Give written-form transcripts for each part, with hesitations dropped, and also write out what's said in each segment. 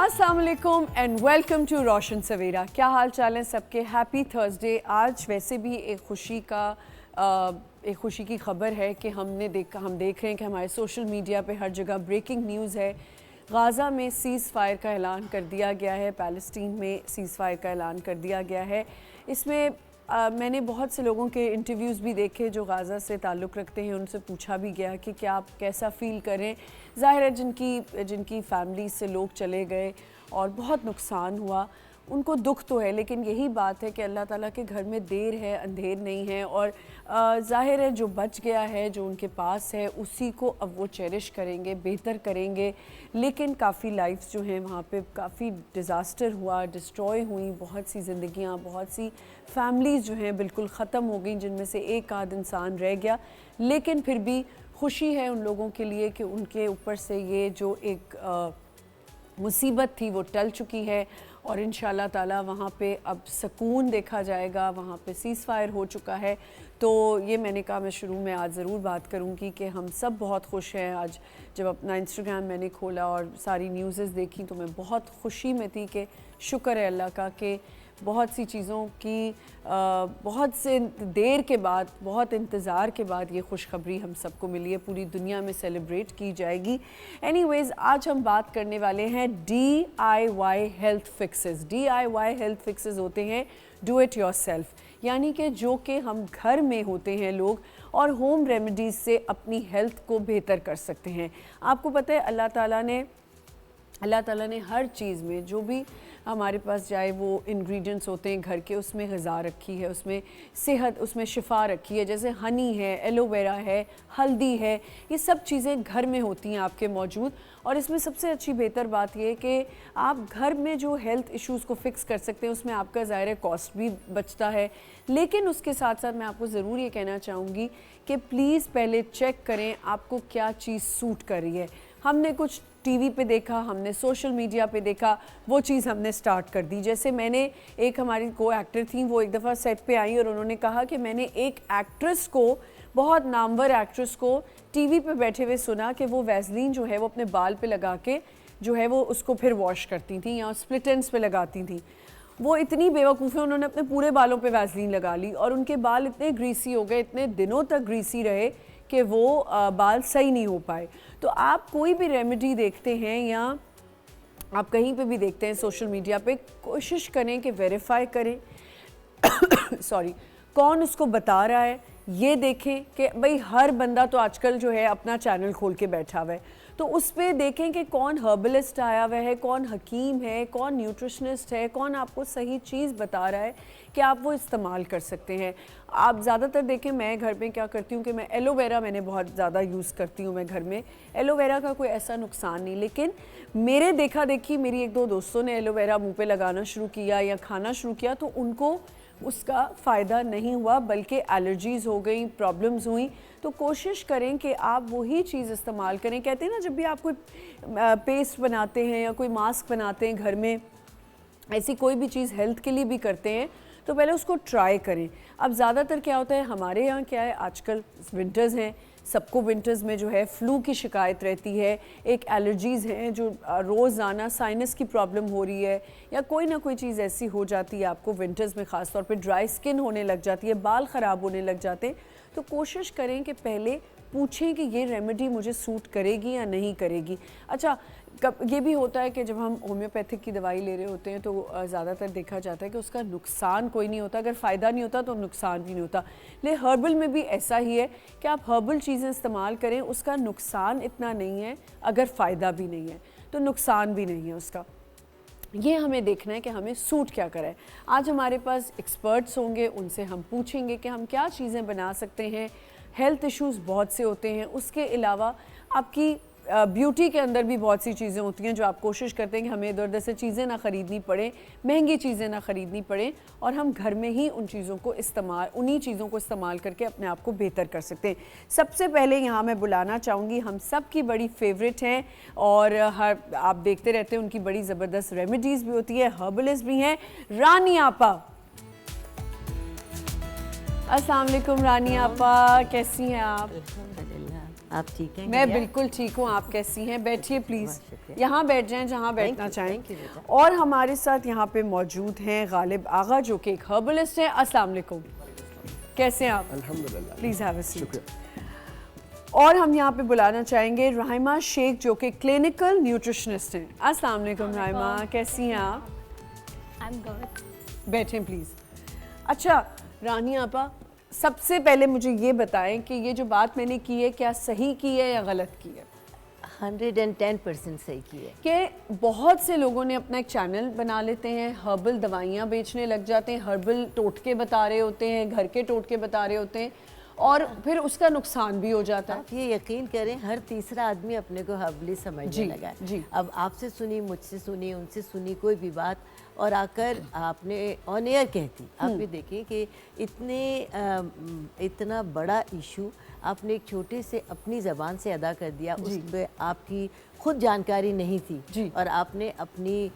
अस्सलाम वालेकुम and welcome to रोशन सवेरा। क्या हाल चाल है सबके? Happy Thursday. आज वैसे भी एक खुशी की खबर है कि हम देख रहे हैं कि हमारे सोशल मीडिया पे हर जगह ब्रेकिंग न्यूज़ है। गाज़ा में सीज़ फायर का ऐलान कर दिया गया है, पैलेस्टीन में सीज़ फायर का ऐलान कर दिया गया है। इसमें मैंने बहुत से लोगों के इंटरव्यूज़ भी देखे जो गाज़ा से ताल्लुक़ रखते हैं, उनसे पूछा भी गया कि क्या आप कैसा फ़ील करें। ज़ाहिर है जिनकी फैमिली से लोग चले गए और बहुत नुकसान हुआ, उनको दुख तो है, लेकिन यही बात है कि अल्लाह ताला के घर में देर है अंधेर नहीं है। और ज़ाहिर है जो बच गया है, जो उनके पास है, उसी को अब वो चेरिश करेंगे, बेहतर करेंगे। लेकिन काफ़ी लाइफ्स जो हैं वहाँ पे काफ़ी डिज़ास्टर हुआ, डिस्ट्रॉय हुई, बहुत सी ज़िंदगियाँ, बहुत सी फैमिलीज़ जो हैं बिल्कुल ख़त्म हो गई, जिनमें से एक आध इंसान रह गया। लेकिन फिर भी खुशी है उन लोगों के लिए कि उनके ऊपर से ये जो एक मुसीबत थी वो टल चुकी है और इंशाल्लाह ताला वहाँ पे अब सुकून देखा जाएगा। वहाँ पे सीज़ फायर हो चुका है। तो ये मैंने कहा मैं शुरू में आज ज़रूर बात करूँगी कि हम सब बहुत खुश हैं। आज जब अपना इंस्टाग्राम मैंने खोला और सारी न्यूज़ देखी तो मैं बहुत खुशी में थी कि शुक्र है अल्लाह का कि बहुत सी चीज़ों की बहुत से देर के बाद, बहुत इंतज़ार के बाद ये खुशखबरी हम सबको मिली है, पूरी दुनिया में सेलिब्रेट की जाएगी। एनीवेज़, आज हम बात करने वाले हैं DIY health fixes. DIY health fixes होते हैं डू इट योरसेल्फ, यानी कि जो कि हम घर में होते हैं लोग और होम रेमेडीज़ से अपनी हेल्थ को बेहतर कर सकते हैं। आपको पता है अल्लाह ताला ने हर चीज़ में जो भी हमारे पास चाहे वो इंग्रेडिएंट्स होते हैं घर के, उसमें ग़िज़ा रखी है, उसमें सेहत, उसमें शिफा रखी है। जैसे हनी है, एलोवेरा है, हल्दी है, ये सब चीज़ें घर में होती हैं आपके मौजूद। और इसमें सबसे अच्छी बेहतर बात ये है कि आप घर में जो हेल्थ इश्यूज़ को फ़िक्स कर सकते हैं, उसमें आपका ज़ाहिर है कॉस्ट भी बचता है। लेकिन उसके साथ साथ मैं आपको ज़रूर ये कहना चाहूँगी कि प्लीज़ पहले चेक करें आपको क्या चीज़ सूट कर रही है। हमने कुछ टीवी पे देखा, हमने सोशल मीडिया पे देखा, वो चीज़ हमने स्टार्ट कर दी। जैसे मैंने एक हमारी को एक्टर थी, वो एक दफ़ा सेट पे आई और उन्होंने कहा कि मैंने एक एक्ट्रेस को, बहुत नामवर एक्ट्रेस को टीवी पे बैठे हुए सुना कि वो वैसलीन जो है वो अपने बाल पे लगा के जो है वो उसको फिर वॉश करती थी या स्प्लिट एंड्स पे लगाती थी। वो इतनी बेवकूफ़ है, उन्होंने अपने पूरे बालों पे वैसलीन लगा ली और उनके बाल इतने ग्रीसी हो गए, इतने दिनों तक ग्रीसी रहे कि वो बाल सही नहीं हो पाए। तो आप कोई भी रेमेडी देखते हैं या आप कहीं पे भी देखते हैं सोशल मीडिया पे, कोशिश करें कि वेरीफाई करें सॉरी, कौन उसको बता रहा है ये देखें कि भाई हर बंदा तो आजकल जो है अपना चैनल खोल के बैठा हुआ है, तो उस पर देखें कि कौन हर्बलिस्ट आया हुआ है, कौन हकीम है, कौन न्यूट्रिशनिस्ट है, कौन आपको सही चीज़ बता रहा है कि आप वो इस्तेमाल कर सकते हैं। आप ज़्यादातर देखें, मैं घर में क्या करती हूँ कि मैं एलोवेरा मैंने बहुत ज़्यादा यूज़ करती हूँ। मैं घर में एलोवेरा का कोई ऐसा नुकसान नहीं, लेकिन मेरे देखा देखी मेरी एक दो दोस्तों ने एलोवेरा मुँह पे लगाना शुरू किया या खाना शुरू किया तो उनको उसका फ़ायदा नहीं हुआ, बल्कि एलर्जीज़ हो गई, प्रॉब्लम्स हुई। तो कोशिश करें कि आप वही चीज़ इस्तेमाल करें। कहते हैं ना, जब भी आप कोई पेस्ट बनाते हैं या कोई मास्क बनाते हैं घर में, ऐसी कोई भी चीज़ हेल्थ के लिए भी करते हैं तो पहले उसको ट्राई करें। अब ज़्यादातर क्या होता है हमारे यहाँ, क्या है आजकल विंटर्स हैं, सबको विंटर्स में जो है फ्लू की शिकायत रहती है, एक एलर्जीज़ हैं जो रोज़ाना, साइनस की प्रॉब्लम हो रही है या कोई ना कोई चीज़ ऐसी हो जाती है आपको विंटर्स में, ख़ास तौर पे ड्राई स्किन होने लग जाती है, बाल ख़राब होने लग जाते हैं। तो कोशिश करें कि पहले पूछें कि ये रेमेडी मुझे सूट करेगी या नहीं करेगी। अच्छा, कब ये भी होता है कि जब हम होम्योपैथिक की दवाई ले रहे होते हैं तो ज़्यादातर देखा जाता है कि उसका नुकसान कोई नहीं होता, अगर फ़ायदा नहीं होता तो नुकसान भी नहीं होता। लेकिन हर्बल में भी ऐसा ही है कि आप हर्बल चीज़ें इस्तेमाल करें, उसका नुकसान इतना नहीं है, अगर फ़ायदा भी नहीं है तो नुकसान भी नहीं है उसका। ये हमें देखना है कि हमें सूट क्या कराए। आज हमारे पास एक्सपर्ट्स होंगे, उनसे हम पूछेंगे कि हम क्या चीज़ें बना सकते हैं। हेल्थ इश्यूज़ बहुत से होते हैं, उसके अलावा आपकी ब्यूटी के अंदर भी बहुत सी चीज़ें होती हैं जो आप कोशिश करते हैं कि हमें इधर उधर से चीज़ें ना ख़रीदनी पड़े, महंगी चीज़ें ना ख़रीदनी पड़े और हम घर में ही उन्हीं चीज़ों को इस्तेमाल करके अपने आप को बेहतर कर सकते हैं। सबसे पहले यहाँ मैं बुलाना चाहूँगी, हम सब की बड़ी फेवरेट हैं और आप देखते रहते हैं उनकी बड़ी ज़बरदस्त रेमेडीज़ भी होती है, हर्बलिस्ट भी हैं, रानी आपा। अस्सलाम वालेकुम रानी आपा, कैसी हैं आप? अल्हम्दुलिल्लाह, आप ठीक हैं? मैं बिल्कुल ठीक हूँ, आप कैसी हैं? बैठिए प्लीज़, यहाँ बैठ जाएं जहाँ बैठना चाहें। बेटा। और हमारे साथ यहाँ पे मौजूद हैं गालिब आगा जो कि एक हर्बलिस्ट हैं। अस्सलाम वालेकुम, कैसे हैं आप? अल्हम्दुलिल्लाह। Please have a seat. शुक्रिया। और हम यहाँ पे बुलाना चाहेंगे राहिमा शेख जो कि क्लिनिकल न्यूट्रिशनिस्ट हैं। अस्सलाम वालेकुम राहिमा, कैसी हैं आप? I'm good. बैठें प्लीज़। अच्छा रानी आपा, सबसे पहले मुझे ये बताएं कि ये जो बात मैंने की है क्या सही की है या गलत की है? 110% सही की है। कि बहुत से लोगों ने अपना एक चैनल बना लेते हैं, हर्बल दवाइयाँ बेचने लग जाते हैं, हर्बल टोटके बता रहे होते हैं, घर के टोटके बता रहे होते हैं और फिर उसका नुकसान भी हो जाता है। आप ये यकीन करें, हर तीसरा आदमी अपने को हर्बली समझने लगा है। जी। अब आपसे सुनी, मुझसे सुनी, उनसे सुनी कोई भी बात और आकर आपने ऑन एयर कहती। आप ये देखें कि इतना बड़ा इशू आपने एक छोटे से अपनी ज़बान से अदा कर दिया, उस पर आपकी खुद जानकारी नहीं थी और आपने अपनी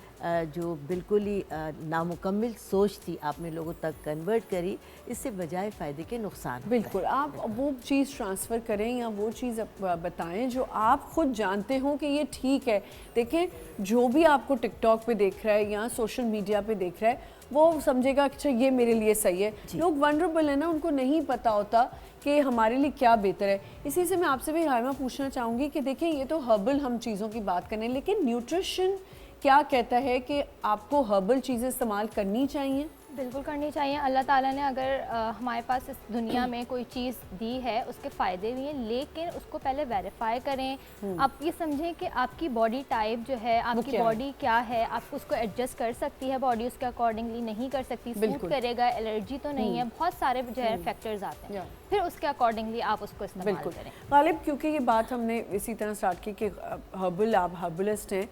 जो बिल्कुल ही नामुकम्मिल सोच थी आपने लोगों तक कन्वर्ट करी। इससे बजाय फ़ायदे के नुकसान होता है। बिल्कुल, आप वो चीज़ ट्रांसफ़र करें या वो चीज़ बताएं जो आप खुद जानते हो कि ये ठीक है। देखें, जो भी आपको टिकटॉक पे देख रहा है या सोशल मीडिया पे देख रहा है वो समझेगा अच्छा ये मेरे लिए सही है। लोग वनरेबल है ना, उनको नहीं पता होता कि हमारे लिए क्या बेहतर है। इसी से मैं आपसे भी राहिमा पूछना चाहूँगी कि देखें, ये तो हर्बल हम चीज़ों की बात करें, लेकिन न्यूट्रिशन क्या कहता है कि आपको हर्बल चीज़ें इस्तेमाल करनी चाहिए? बिल्कुल करनी चाहिए। अल्लाह ताला ने अगर हमारे पास इस दुनिया में कोई चीज़ दी है उसके फ़ायदे भी हैं, लेकिन उसको पहले वेरीफाई करें। आप ये समझें कि आपकी बॉडी टाइप जो है, आपकी बॉडी क्या है, आप उसको एडजस्ट कर सकती है बॉडी उसके अकॉर्डिंगली, नहीं कर सकती, सूट करेगा, एलर्जी तो नहीं है, बहुत सारे जो है फैक्टर्स आते हैं, फिर उसके अकॉर्डिंगली आप उसको इस्तेमाल करें। गालिब, क्योंकि ये बात हमने इसी तरह स्टार्ट की कि हर्बल, आप हर्बलिस्ट हैं,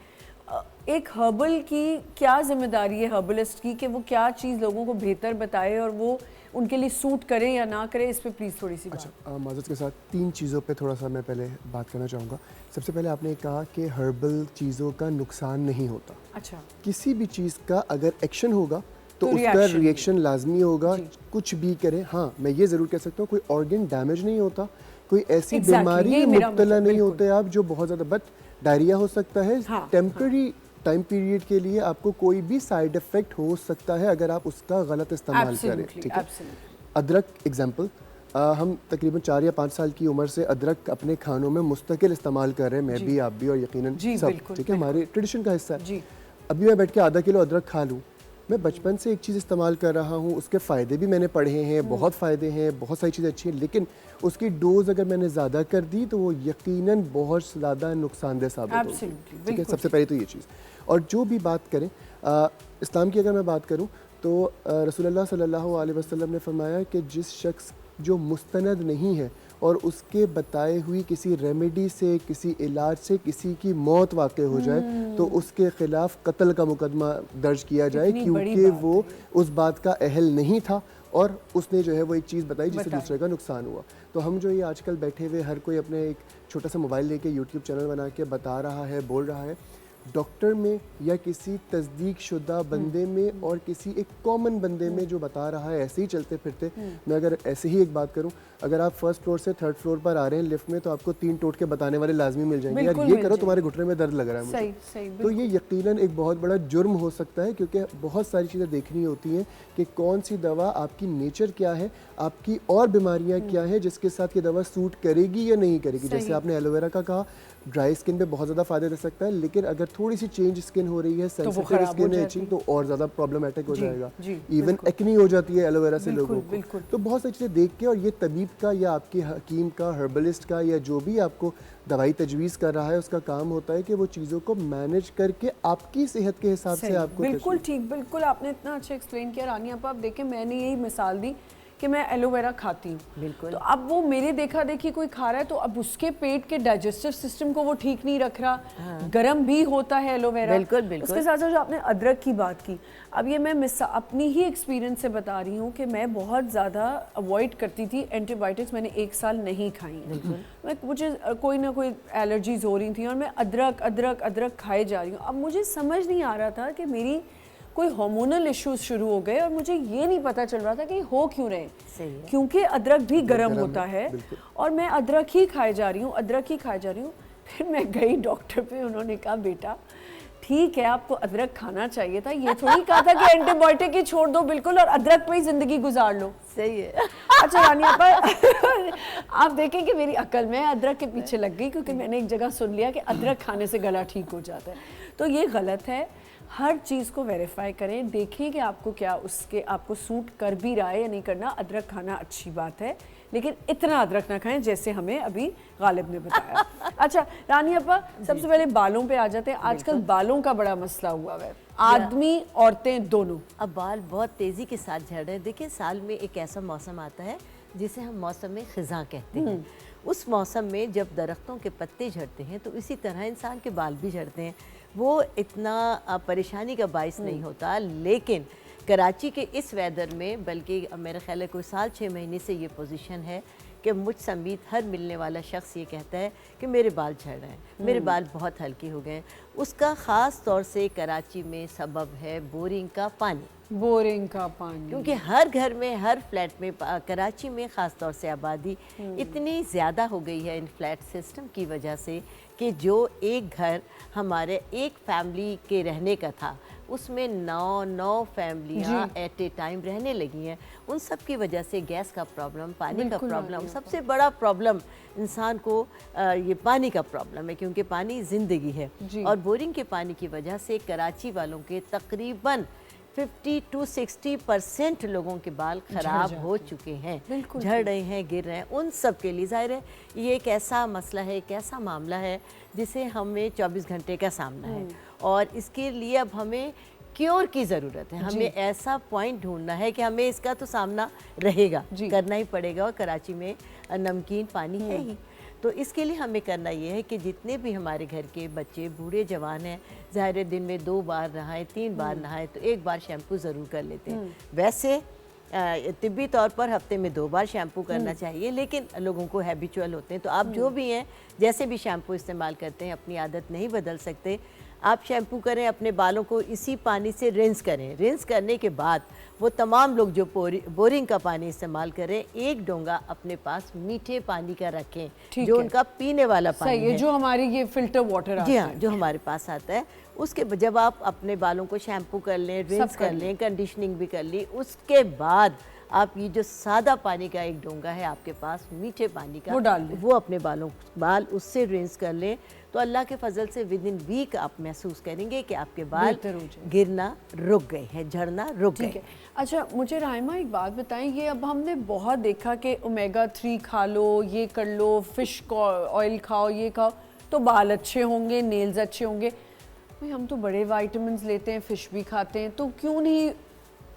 एक हर्बल की क्या जिम्मेदारी है हर्बलिस्ट की कि वो क्या चीज़ लोगों को बेहतर बताए और वो उनके लिए सूट करे या ना करे, इस पे प्लीज़ थोड़ी सी बात। अच्छा, माज़रत के साथ 3 चीज़ों पे थोड़ा सा मैं पहले बात करना चाहूँगा। सबसे पहले आपने कहा कि हर्बल चीज़ों का नुकसान नहीं होता। अच्छा, किसी भी चीज़ का अगर एक्शन होगा तो तो उसका रिएक्शन लाजमी होगा, कुछ भी करे। हाँ, मैं ये ज़रूर कह सकता हूँ कोई ऑर्गन डैमेज नहीं होता, कोई ऐसी बीमारी में मुब्तला नहीं होते आप जो बहुत ज़्यादा, बट डायरिया हो सकता है टेम्पररी टाइम पीरियड के लिए, आपको कोई भी साइड इफ़ेक्ट हो सकता है अगर आप उसका गलत इस्तेमाल करें। ठीक है। अदरक एग्जांपल, हम तकरीबन 4 या 5 साल की उम्र से अदरक अपने खानों में मुस्तकिल इस्तेमाल कर रहे हैं, मैं भी, आप भी और यकीनन सब। ठीक है, हमारे ट्रेडिशन का हिस्सा है। अभी मैं बैठ के आधा किलो अदरक खा लूँ, मैं बचपन से एक चीज़ इस्तेमाल कर रहा हूँ, उसके फ़ायदे भी मैंने पढ़े हैं, बहुत फ़ायदे हैं, बहुत सारी चीज़ें अच्छी हैं, लेकिन उसकी डोज़ अगर मैंने ज़्यादा कर दी तो वो यकीनन बहुत ज़्यादा नुकसानदेह साबित होगी। ठीक है, सबसे पहले तो ये चीज़। और जो भी बात करें इस्लाम की, अगर मैं बात करूँ तो रसूलुल्लाह सल्लल्लाहु अलैहि वसल्लम ने फरमाया कि जिस शख्स जो मुस्तनद नहीं है और उसके बताए हुई किसी रेमेडी से, किसी इलाज से किसी की मौत वाक़ हो जाए तो उसके ख़िलाफ़ कत्ल का मुकदमा दर्ज किया जाए, क्योंकि वो उस बात का अहल नहीं था और उसने जो है वो एक चीज़ बताई जिससे दूसरे का नुकसान हुआ। तो हम जो ये आजकल बैठे हुए हर कोई अपने एक छोटा सा मोबाइल लेके यूट्यूब चैनल बना के बता रहा है, बोल रहा है, डॉक्टर में या किसी तस्दीक शुदा बंदे में और किसी एक कॉमन बंदे में जो बता रहा है ऐसे ही चलते फिरते। मैं अगर ऐसे ही एक बात करूं, अगर आप फर्स्ट फ्लोर से थर्ड फ्लोर पर आ रहे हैं लिफ्ट में तो आपको 3 टोटके बताने वाले लाजमी मिल जाएंगे, यार ये करो तुम्हारे घुटने में दर्द लग रहा है मुझे। सही, तो ये यकीनन एक बहुत बड़ा जुर्म हो सकता है, क्योंकि बहुत सारी चीज़ें देखनी होती हैं कि कौन सी दवा, आपकी नेचर क्या है, आपकी और बीमारियाँ क्या है जिसके साथ ये दवा सूट करेगी या नहीं करेगी। जैसे आपने एलोवेरा का कहा, ड्राई स्किन पे बहुत ज़्यादा फ़ायदा दे सकता है, लेकिन अगर थोड़ी सी चेंज स्किन हो रही है, सेंसिटिव स्किन है, इचिंग, तो और ज़्यादा प्रॉब्लमेटिक हो जाएगा। इवन एक्नी हो जाती है एलोवेरा से लोगों को। तो बहुत सारी चीज़ें देख के, और ये तबीब का या आपके हकीम का, हर्बलिस्ट का, या जो भी आपको दवाई तजवीज़ कर रहा है उसका काम होता है कि वो चीज़ों को मैनेज करके आपकी सेहत के हिसाब से आपको। बिल्कुल ठीक, बिल्कुल आपने इतना अच्छा एक्सप्लेन किया रानी। आप देखें, मैंने यही मिसाल दी कि मैं एलोवेरा खाती हूँ, बिल्कुल, तो अब वो मेरे देखा देखी कोई खा रहा है तो अब उसके पेट के डाइजेस्टिव सिस्टम को वो ठीक नहीं रख रहा। गर्म भी होता है एलोवेरा। बिल्कुल। उसके साथ साथ जो आपने अदरक की बात की, अब ये मैं अपनी ही एक्सपीरियंस से बता रही हूँ कि मैं बहुत ज़्यादा अवॉइड करती थी एंटीबायोटिक्स, मैंने 1 साल नहीं खाई। मुझे कोई ना कोई एलर्जीज हो रही थी और मैं अदरक अदरक अदरक खाए जा रही हूँ। अब मुझे समझ नहीं आ रहा था कि मेरी कोई हार्मोनल इश्यूज शुरू हो गए और मुझे ये नहीं पता चल रहा था कि हो क्यों रहे। सही है। क्योंकि अदरक भी गर्म होता है और मैं अदरक ही खाए जा रही हूँ। फिर मैं गई डॉक्टर पे, उन्होंने कहा बेटा ठीक है आपको अदरक खाना चाहिए था, ये थोड़ी कहा था कि एंटीबायोटिक ही छोड़ दो बिल्कुल और अदरक पे ही जिंदगी गुजार लो। सही है। अच्छा रानिया पर आप देखें कि मेरी अकल में अदरक के पीछे लग गई, क्योंकि मैंने एक जगह सुन लिया कि अदरक खाने से गला ठीक हो जाता है। तो ये गलत है। हर चीज़ को वेरीफाई करें, देखें कि आपको क्या उसके आपको सूट कर भी रहा है या नहीं करना। अदरक खाना अच्छी बात है, लेकिन इतना अदरक ना खाएं जैसे हमें अभी गालिब ने बताया। अच्छा रानी अपा, सबसे पहले बालों पे आ जाते हैं। आजकल बालों का बड़ा मसला हुआ है, आदमी औरतें दोनों। अब बाल बहुत तेज़ी के साथ झड़ रहे हैं। देखिए साल में एक ऐसा मौसम आता है जिसे हम मौसम में ख़िज़ा कहते हैं। उस मौसम में जब दरख्तों के पत्ते झड़ते हैं तो इसी तरह इंसान के बाल भी झड़ते हैं। वो इतना परेशानी का बाइस नहीं होता, लेकिन कराची के इस वेदर में, बल्कि मेरा ख्याल है कोई साल 6 महीने से ये पोजीशन है कि मुझ समेत हर मिलने वाला शख्स ये कहता है कि मेरे बाल झड़ रहे हैं, मेरे बाल बहुत हल्के हो गए। उसका ख़ास तौर से कराची में सबब है बोरिंग का पानी। क्योंकि हर घर में, हर फ्लैट में, कराची में ख़ास तौर से आबादी इतनी ज़्यादा हो गई है इन फ्लैट सिस्टम की वजह से कि जो एक घर हमारे एक फैमिली के रहने का था उसमें 9 फैमिलियाँ एट ए टाइम रहने लगी हैं। उन सब की वजह से गैस का प्रॉब्लम, पानी का प्रॉब्लम, सबसे बड़ा प्रॉब्लम इंसान को ये पानी का प्रॉब्लम है, क्योंकि पानी ज़िंदगी है। और बोरिंग के पानी की वजह से कराची वालों के तकरीबन 50 to 60% लोगों के बाल ख़राब हो चुके हैं, झड़ रहे हैं, गिर रहे हैं। उन सब के लिए ज़ाहिर है ये एक ऐसा मसला है, एक ऐसा मामला है जिसे हमें 24 घंटे का सामना है, और इसके लिए अब हमें क्योर की ज़रूरत है। हमें ऐसा पॉइंट ढूंढना है कि हमें इसका तो सामना रहेगा, करना ही पड़ेगा। और कराची में नमकीन पानी है ही, तो इसके लिए हमें करना ये है कि जितने भी हमारे घर के बच्चे बूढ़े जवान हैं, ज़ाहिर दिन में 2 बार नहाएं, 3 बार नहाएं, तो 1 बार शैम्पू ज़रूर कर लेते हैं। वैसे तिब्बी तौर पर हफ्ते में 2 बार शैम्पू करना चाहिए, लेकिन लोगों को हैबिचुअल होते हैं। तो आप जो भी हैं, जैसे भी शैम्पू इस्तेमाल करते हैं, अपनी आदत नहीं बदल सकते। आप शैम्पू करें, अपने बालों को इसी पानी से रिंस करें। रिंस करने के बाद वो तमाम लोग जो बोरिंग का पानी इस्तेमाल करें, एक डोंगा अपने पास मीठे पानी का रखें, जो उनका पीने वाला पानी है, जो हमारी ये फिल्टर वाटर आता है, जो हमारे पास आता है। उसके जब आप अपने बालों को शैम्पू कर लें, रिंस कर लें, कंडीशनिंग भी कर ली, उसके बाद आप ये जो सादा पानी का एक डोंगा है आपके पास, मीठे पानी का, वो अपने बाल उससे रिंस कर लें, तो अल्लाह के फजल से विद इन वीक आप महसूस करेंगे कि आपके बाल गिरना रुक गए हैं, झड़ना रुक गए। अच्छा मुझे राहिमा एक बात बताएं, ये अब हमने बहुत देखा कि ओमेगा 3 खा लो, ये कर लो, फिश ऑयल खाओ, ये खाओ तो बाल अच्छे होंगे, नेल्स अच्छे होंगे। भाई हम तो बड़े विटामिन्स लेते हैं, फिश भी खाते हैं, तो क्यों नहीं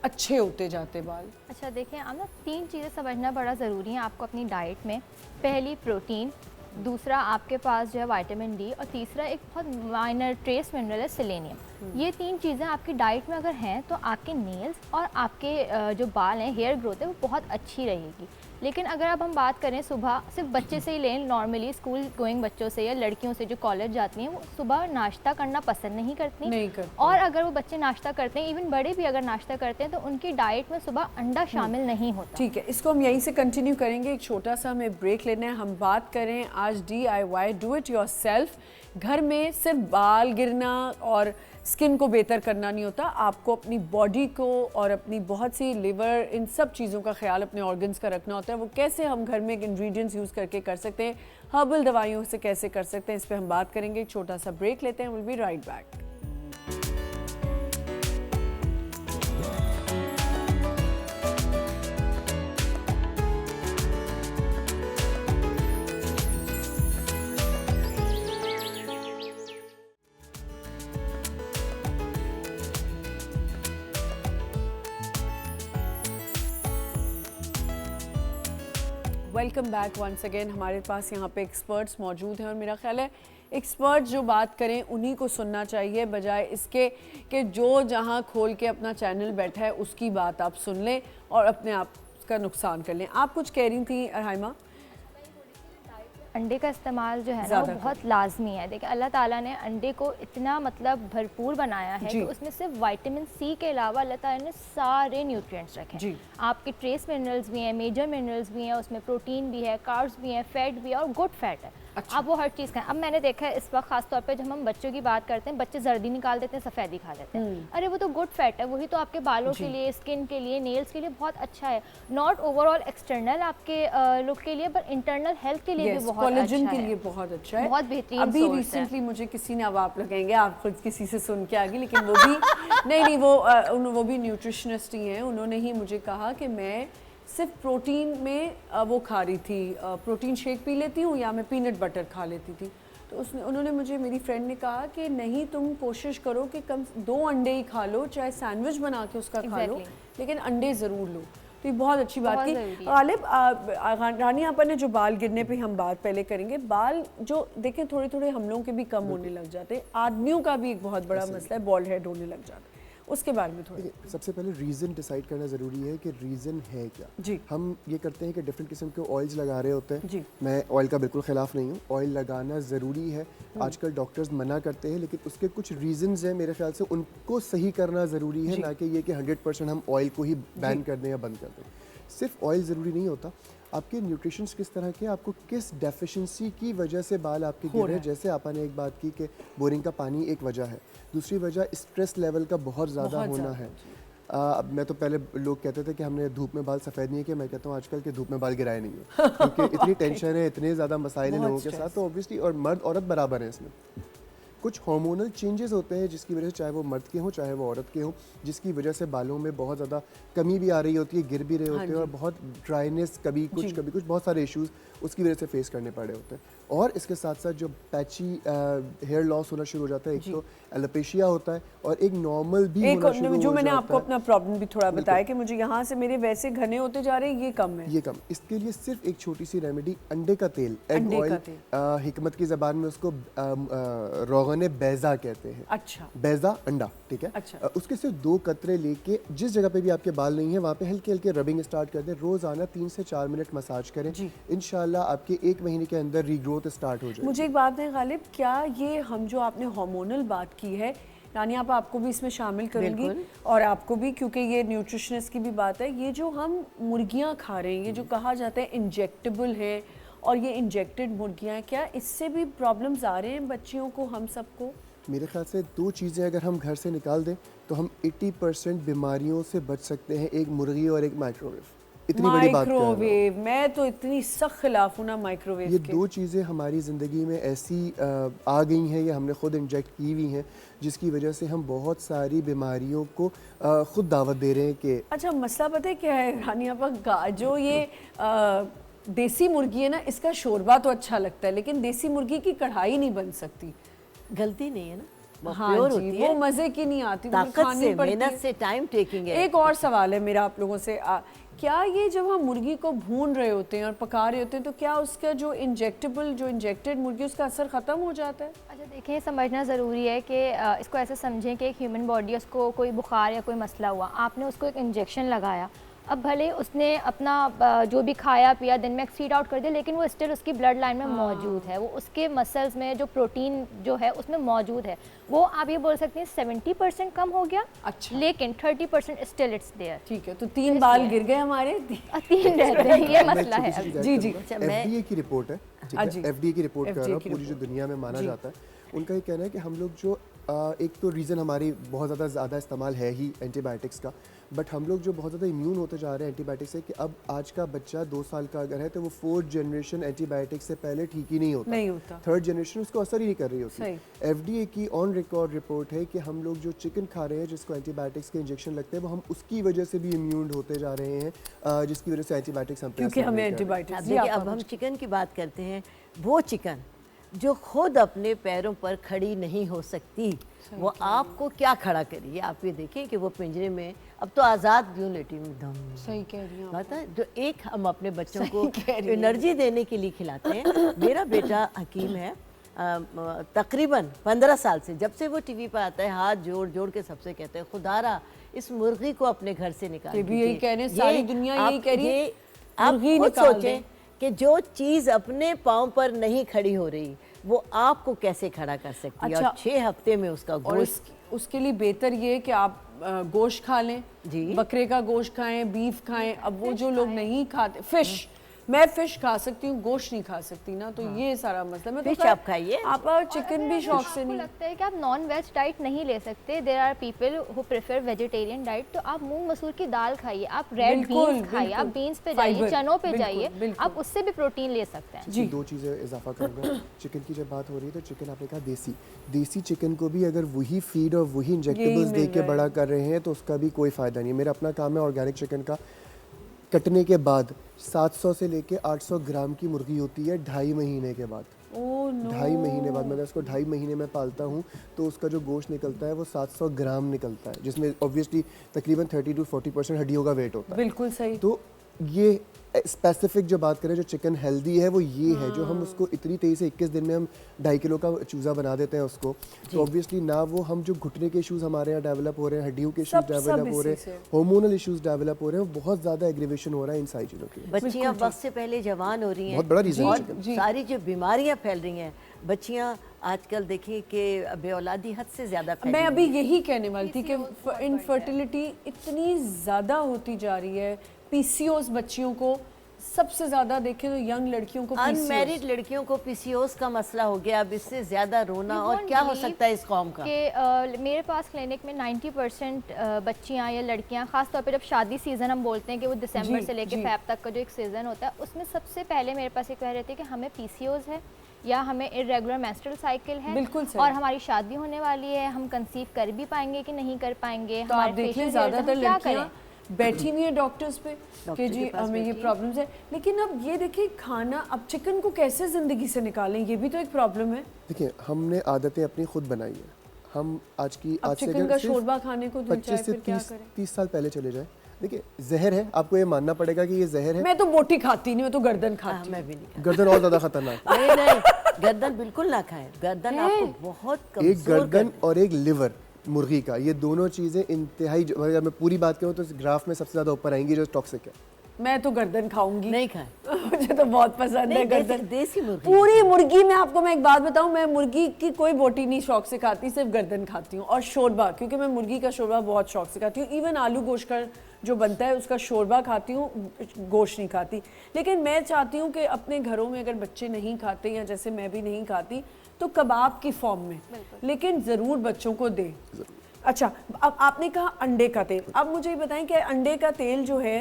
अच्छे होते जाते बाल? अच्छा देखिए, आप ना 3 चीज़ें समझना बड़ा ज़रूरी है आपको अपनी डाइट में। पहली प्रोटीन, दूसरा आपके पास जो है विटामिन डी, और तीसरा एक बहुत माइनर ट्रेस मिनरल है सेलेनियम। ये 3 चीज़ें आपकी डाइट में अगर हैं तो आपके नेल्स और आपके जो बाल हैं, हेयर ग्रोथ है, वो बहुत अच्छी रहेगी। लेकिन अगर अब हम बात करें सुबह, सिर्फ बच्चे से ही लें, नॉर्मली स्कूल गोइंग बच्चों से या लड़कियों से जो कॉलेज जाती हैं, वो सुबह नाश्ता करना पसंद नहीं करती। और अगर वो बच्चे नाश्ता करते हैं, इवन बड़े भी अगर नाश्ता करते हैं, तो उनकी डाइट में सुबह अंडा शामिल नहीं होता। ठीक है, इसको हम यहीं से कंटिन्यू करेंगे। एक छोटा सा हमें ब्रेक लेना है। हम बात करें आज DIY, डू इट योरसेल्फ। घर में सिर्फ बाल गिरना और स्किन को बेहतर करना नहीं होता, आपको अपनी बॉडी को और अपनी बहुत सी लिवर, इन सब चीज़ों का ख्याल, अपने ऑर्गन्स का रखना होता है। वो कैसे हम घर में इंग्रेडिएंट्स यूज़ करके कर सकते हैं, हर्बल दवाइयों से कैसे कर सकते हैं, इस पर हम बात करेंगे। एक छोटा सा ब्रेक लेते हैं, will be right back. Welcome back once again. हमारे पास यहाँ पे एक्सपर्ट्स मौजूद हैं और मेरा ख्याल है एक्सपर्ट जो बात करें उन्हीं को सुनना चाहिए, बजाय इसके कि जो जहाँ खोल के अपना चैनल बैठा है उसकी बात आप सुन लें और अपने आप का नुकसान कर लें। आप कुछ कह रही थी राहिमा? अंडे का इस्तेमाल जो है ना वो बहुत लाजमी है। देखिए अल्लाह ताला ने अंडे को इतना मतलब भरपूर बनाया है कि उसमें सिर्फ विटामिन सी के अलावा अल्लाह ताला ने सारे न्यूट्रिएंट्स रखे हैं। आपके ट्रेस मिनरल्स भी हैं, मेजर मिनरल्स भी हैं, उसमें प्रोटीन भी है, कार्ब्स भी हैं, फैट भी है और गुड फैट है। आप वो हर चीज़ खाएं। अब मैंने देखा है इस वक्त खास तौर पे जब हम बच्चों की बात करते हैं, बच्चे जर्दी निकाल देते हैं, सफ़ेदी खा लेते हैं। अरे वो तो गुड फैट है, वही तो आपके बालों के लिए, स्किन के लिए, नेल्स के लिए बहुत अच्छा है। नॉट ओवरऑल एक्सटर्नल आपके लुक के लिए, पर इंटरनल हेल्थ के लिए भी बहुत अच्छा है, के लिए बहुत अच्छा है, बहुत बेहतरीन। अभी रिसेंटली मुझे किसी ने, अब आप लगाएंगे, आप खुद किसी से सुन के आ गई, लेकिन वो भी नहीं वो भी न्यूट्रिशनिस्ट ही हैं, उन्होंने ही मुझे कहा कि मैं सिर्फ प्रोटीन में वो खा रही थी, प्रोटीन शेक पी लेती हूँ या मैं पीनट बटर खा लेती थी। तो उन्होंने मुझे, मेरी फ्रेंड ने कहा कि नहीं, तुम कोशिश करो कि कम 2 अंडे ही खा लो, चाहे सैंडविच बना के उसका खा लो, लेकिन अंडे ज़रूर लो। तो ये बहुत अच्छी बात की। गालिब, रानी आपा ने जो बाल गिरने पे हम बात पहले करेंगे, बाल जो देखें थोड़े थोड़े हम लोगों के भी कम होने लग जाते हैं, आदमियों का भी एक बहुत बड़ा मसला है, बॉल्ड हेड होने लग जाता है, उसके बारे में थोड़ा। सबसे पहले रीज़न डिसाइड करना ज़रूरी है कि रीज़न है क्या। जी। हम ये करते हैं कि डिफरेंट किस्म के ऑयल्स लगा रहे होते हैं। जी। मैं ऑयल का बिल्कुल ख़िलाफ़ नहीं हूँ, ऑयल लगाना ज़रूरी है, आजकल डॉक्टर्स मना करते हैं, लेकिन उसके कुछ रीज़न्स हैं मेरे ख्याल से, उनको सही करना ज़रूरी है, ना कि ये कि 100% हम ऑयल को ही बैन कर दें या बंद कर दें। सिर्फ ऑयल ज़रूरी नहीं होता, आपके न्यूट्रिशंस किस तरह के, आपको किस डेफिशिएंसी की वजह से बाल आपके गिर रहे हैं। जैसे आपने एक बात की कि बोरिंग का पानी एक वजह है, दूसरी वजह स्ट्रेस लेवल का बहुत ज़्यादा होना है। अब मैं तो पहले लोग कहते थे कि हमने धूप में बाल सफ़ेद नहीं किए, मैं कहता हूँ आजकल के धूप में बाल गिराए नहीं है, क्योंकि इतनी टेंशन है, इतने ज़्यादा मसाइल हैं लोगों के साथ, तो ऑब्वियसली, और मर्द औरत बराबर हैं इसमें। कुछ हार्मोनल चेंजेस होते हैं जिसकी वजह से, चाहे वो मर्द के हों चाहे वो औरत के हों, जिसकी वजह से बालों में बहुत ज़्यादा कमी भी आ रही होती है, गिर भी रहे होते हैं, और बहुत ड्राइनेस, कभी कुछ बहुत सारे इश्यूज़ उसकी वजह से फेस करने पड़े होते हैं। और इसके साथ साथ जो पैची हेयर लॉस होना शुरू हो जाता है, एक तो एलोपेशिया होता है और एक नॉर्मल भी होना शुरू हो जाता है। मैंने आपको अपना प्रॉब्लम भी थोड़ा बताया कि मुझे यहाँ से मेरे वैसे घने होते जा रहे हैं, ये कम है, ये कम। इसके लिए सिर्फ एक छोटी सी रेमेडी, अंडे का तेल, एग ऑयल, हिकमत की ज़बान में उसको रोगन बैजा कहते हैं। अच्छा। बैजा अंडा, ठीक है। अच्छा। उसके सिर्फ 2 कतरे लेके जिस जगह पे भी आपके बाल नहीं है वहाँ पे हल्के हल्के रबिंग स्टार्ट कर दें, रोज़ाना 3 से 4 मिनट मसाज करें, इंशाल्लाह आपके 1 महीने के अंदर रीग्रोथ स्टार्ट हो जाए। मुझे एक बात है गालिब, क्या ये हम जो आपने हार्मोनल बात की है, रानी आप आपको भी इसमें शामिल करूंगी और आपको भी, क्योंकि ये न्यूट्रिशनिस्ट की भी बात है, ये जो हम मुर्गियां खा रहे हैं, ये जो कहा जाता है इंजेक्टेबल है और ये इंजेक्टेड मुर्गियां हैं, क्या इससे भी प्रॉब्लम्स आ रहे हैं बच्चियों को, हम सबको? मेरे ख्याल से 2 चीज़ें अगर हम घर से निकाल दें तो हम 80% बीमारियों से बच सकते हैं, एक मुर्गी और एक माइक्रोवेव। इतनी बड़ी बात माइक्रोवेव, मैं तो इतनी सख्त खिलाफ हूँ ना माइक्रोवेव ये 2 चीज़ें हमारी ज़िंदगी में ऐसी आ गई हैं, या हमने खुद इंजेक्ट की हुई हैं, जिसकी वजह से हम बहुत सारी बीमारियों को खुद दावत दे रहे हैं कि। अच्छा, मसला पता है क्या है रानी आपा, जो ये देसी मुर्गी है ना, इसका शोरबा तो अच्छा लगता है, लेकिन देसी मुर्गी की कढ़ाई नहीं बन सकती। गलती नहीं है ना, वो हाँ प्योर जी, होती वो है, मजे की नहीं आती, ताकत से, मेहनत से, टाइम टेकिंग है। एक और सवाल है मेरा आप लोगों से, क्या ये जब हम मुर्गी को भून रहे होते हैं और पका रहे होते हैं, तो क्या उसका जो इंजेक्टेड मुर्गी, उसका असर ख़त्म हो जाता है? अच्छा देखिए, समझना ज़रूरी है कि इसको ऐसे समझें कि एक ह्यूमन बॉडी, उसको कोई बुखार या कोई मसला हुआ, आपने उसको एक इंजेक्शन लगाया, अब भले उसने अपना जो भी खाया पिया दिन में एक्सीड आउट कर दिया, लेकिन वो स्टिल उसकी ब्लड लाइन में मौजूद है, वो उसके मसल्स में जो प्रोटीन जो है उसमें मौजूद है, वो आप ये बोल सकते हैं 70% कम हो गया। अच्छा। लेकिन 30% स्टिल इट्स देयर। ठीक है, तो 3 बाल गिर गए हमारे, 3 रहते हैं, ये मसला है। जी जी, FDA की रिपोर्ट है, ठीक है, FDA की रिपोर्ट कर रहा हूँ, पूरी जो दुनिया में माना जाता है, उनका ये कहना है कि हम लोग जो एक तो रीज़न हमारी बहुत ज़्यादा इस्तेमाल है ही एंटीबायोटिक्स का, बट हम लोग जो बहुत ज़्यादा इम्यून होते जा रहे हैं एंटीबायोटिक्स से, कि अब आज का बच्चा 2 साल का अगर है तो वो 4th जनरेशन एंटीबायोटिक्स से पहले ठीक ही नहीं होता, 3rd जनरेशन उसको असर ही नहीं कर रही होती। FDA की ऑन रिकॉर्ड रिपोर्ट है कि हम लोग जो चिकन खा रहे हैं, जिसको एंटीबायोटिक्स के इंजेक्शन लगते हैं, वो हम उसकी वजह से भी इम्यून होते जा रहे हैं, जिसकी वजह से एंटीबायोटिक्स हम, क्योंकि हमें एंटीबायोटिक्स। देखिए, अब हम चिकन की बात करते हैं, वो चिकन जो खुद अपने पैरों पर खड़ी नहीं हो सकती, वो आपको क्या खड़ा करिए। आप ये देखें कि वो पिंजरे में अब तो आज़ाद यूँ लेटी हुई दम। सही कह रही हैं बात है, जो एक हम अपने बच्चों को एनर्जी देने के लिए खिलाते हैं। मेरा बेटा हकीम है, तकरीबन 15 साल से, जब से वो टीवी पर आता है, हाथ जोड़ जोड़ के सबसे कहते हैं, खुदारा इस मुर्गी को अपने घर से निकाल दीजिए। यही कह रहे हैं, सारी दुनिया यही कह रही है, आप खुद सोचें कि जो चीज़ अपने पाँव पर नहीं खड़ी हो रही वो आपको कैसे खड़ा कर सकती है। अच्छा, और 6 हफ्ते में उसका और गोश्त, उसके लिए बेहतर ये है कि आप गोश्त खा लें जी, बकरे का गोश्त खाएं, बीफ खाएं। अब वो जो लोग नहीं खाते, फिश, मैं फिश खा सकती हूँ, गोश्त नहीं खा सकती ना, तो ये सारा मसला। मैं तो फिश आप खाइए, आप चिकन भी शौक से नहीं। लगता है कि आप नॉन वेज डाइट नहीं ले सकते, there are people who prefer vegetarian diet, तो आप मूंग मसूर की दाल खाइए, आप रेड बीन्स खाइए, आप बीन्स पे जाइए, चनों पे जाइए, आप उससे भी प्रोटीन ले सकते हैं। जी, 2 चीज़ें इजाफा करूँगा। चिकन की जब बात हो रही है तो चिकन आपने कहा देसी चिकन को भी अगर वही फीड और वही इंजेक्टेबल्स दे के बड़ा कर रहे हैं तो उसका भी कोई फ़ायदा नहीं है। मेरा अपना काम है ऑर्गेनिक चिकन का। कटने के बाद 700 से लेके 800 ग्राम की मुर्गी होती है 2.5 महीने के बाद। 2.5 महीने बाद, मैं उसको 2.5 महीने में पालता हूँ तो उसका जो गोश्त निकलता है वो 700 ग्राम निकलता है, जिसमें ऑब्वियसली तकरीबन 30 to 40% हड्डियों का वेट होता है। बिल्कुल सही। तो ये स्पेसिफिक जो बात करें, जो चिकन हेल्दी है वो ये है, जो हम उसको इतनी तेज़ी से 21 दिन में हम 2.5 किलो का चूज़ा बना देते हैं उसको, तो ऑब्वियसली ना वो हम जो घुटने के इश्यूज़ हमारे यहाँ डेवलप हो रहे हैं, हड्डियों के इश्यूज़ डेवलप हो रहे हैं, हार्मोनल इश्यूज़ डेवलप हो रहे हैं, बहुत ज़्यादा एग्रीवेशन हो रहा है इन सारी चीज़ों की। बच्चियाँ वक्त से पहले जवान हो रही हैं, बहुत बड़ा रीज़न और है। सारी जो बीमारियाँ फैल रही हैं, बच्चियाँ आजकल देखिए कि बेऔलादी हद से ज़्यादा फैल मैं रही अभी यही कहने वाली थी कि इनफर्टिलिटी इतनी ज़्यादा होती जा रही है। पीसीओएस बच्चियों को सबसे ज़्यादा देखें तो यंग लड़कियों को अनमैरिड लड़कियों को पीसीओएस का मसला हो गया। अब इससे ज़्यादा रोना और क्या हो सकता है इस कौम का। कि मेरे पास क्लिनिक में 90% बच्चियाँ या लड़कियाँ, खास तौर पे जब शादी सीज़न हम बोलते हैं कि वो दिसंबर से लेके फेब तक का जो एक सीज़न होता है, उसमें सबसे पहले मेरे पास ये कह रहे थे कि हमें पीसीओएस है या हमें इरेगुलर मेंस्ट्रुअल साइकिल है, और हमारी शादी होने वाली है, हम कंसीव कर भी पाएंगे कि नहीं कर पाएंगे। तो आप देख लें ज़्यादातर लड़कियाँ बैठी हुई है डॉक्टर्स पे कि जी हमें ये प्रॉब्लम्स है। लेकिन अब ये देखिए खाना, अब चिकन को कैसे ज़िंदगी से निकालें, ये भी तो एक प्रॉब्लम है। देखिए, हमने आदतें अपनी खुद बनाई है। हम आज से चिकन का शोरबा खाने को 25 से 30 साल पहले चले जाए, देखिए जहर है, आपको ये मानना पड़ेगा कि ये जहर है। मैं तो बोटी खाती नहीं, मैं तो गर्दन खाती हूँ। मैं भी नहीं, गर्दन और ज़्यादा खतरनाक। नहीं, गर्दन बिल्कुल ना खाएं, गर्दन आपको बहुत कमजोर, एक गर्दन और एक लिवर मुर्गी का, ये दोनों चीज़ें इंतहाई, अगर मैं पूरी बात करूँ तो इस ग्राफ में सबसे ज़्यादा ऊपर आएंगी जो टॉक्सिक है। मैं तो गर्दन खाऊंगी। नहीं खाएं। मुझे तो बहुत पसंद है गर्दन। देसी मुर्गी, पूरी मुर्गी में आपको मैं एक बात बताऊं, मैं मुर्गी की कोई बोटी नहीं शौक से खाती, सिर्फ गर्दन खाती हूँ। और शोरबा, क्योंकि मैं मुर्गी का शोरबा बहुत शौक से खाती हूँ। इवन आलू गोश्त का जो बनता है उसका शोरबा खाती हूँ, गोश्त नहीं खाती। लेकिन मैं चाहती हूँ कि अपने घरों में अगर बच्चे नहीं खाते या जैसे मैं भी नहीं खाती तो कबाब की फॉर्म में, लेकिन ज़रूर बच्चों को दें। अच्छा, अब आपने कहा अंडे का तेल, अब मुझे ये बताएं कि अंडे का तेल जो है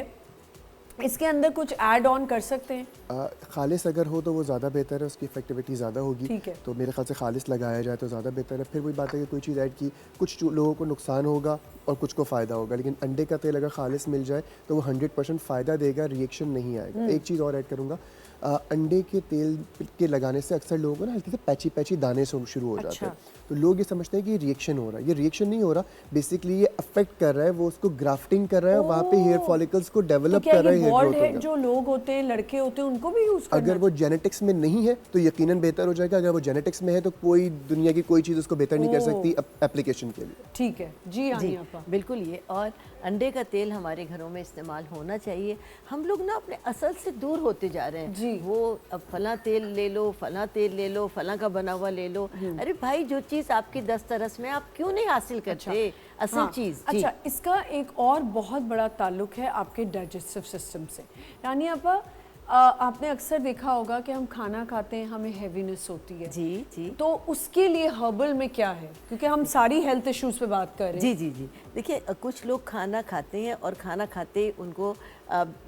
इसके अंदर कुछ ऐड ऑन कर सकते हैं? खालिस अगर हो तो वो ज़्यादा बेहतर है, उसकी इफेक्टिविटी ज़्यादा होगी। ठीक है। तो मेरे ख्याल से खालिस लगाया जाए तो ज़्यादा बेहतर है। फिर वही बात है कि कोई चीज़ ऐड की, कुछ लोगों को नुकसान होगा और कुछ को फ़ायदा होगा, लेकिन अंडे का तेल अगर खालिस मिल जाए तो वो 100% फ़ायदा देगा, रिएक्शन नहीं आएगा। एक चीज़ और ऐड करूँगा, अंडे के तेल के लगाने से अक्सर लोगों को ना हल्के से पैची दाने शुरू हो जाते हैं। तो लोग ये समझते हैं कि ये रिएक्शन हो रहा है, ये रिएक्शन नहीं हो रहा, बेसिकली ये अफेक्ट कर रहा है, वो उसको ग्राफ्टिंग कर रहा है, वहाँ पे हेयर फॉलिकल्स को डेवलप कर रहा है, हेयर ग्रोथ होगा। जो लोग होते हैं, लड़के होते हैं, उनको भी यूज करना अगर वो जेनेटिक्स में नहीं है तो यकीनन बेहतर हो जाएगा, अगर वो जेनेटिक्स में है तो कोई दुनिया की कोई चीज़ उसको बेहतर नहीं कर सकती एप्लीकेशन के लिए। ठीक है जी, जी बिल्कुल। ये और अंडे का तेल हमारे घरों में इस्तेमाल होना चाहिए। हम लोग ना अपने असल से दूर होते जा रहे हैं जी। वो अब फला तेल ले लो, फला तेल ले लो, फला का बना हुआ ले लो। अरे भाई, जो चीज़ आपकी दस्तरस में, आप क्यों नहीं हासिल करते असल चीज़। अच्छा, इसका एक और बहुत बड़ा ताल्लुक है आपके डाइजेस्टिव सिस्टम से। यानी आपने अक्सर देखा होगा कि हम खाना खाते हैं, हमें हैवीनेस होती है। जी जी। तो उसके लिए हर्बल में क्या है, क्योंकि हम सारी हेल्थ इश्यूज पे बात कर रहे हैं। जी जी जी। देखिए, कुछ लोग खाना खाते हैं और खाना खाते उनको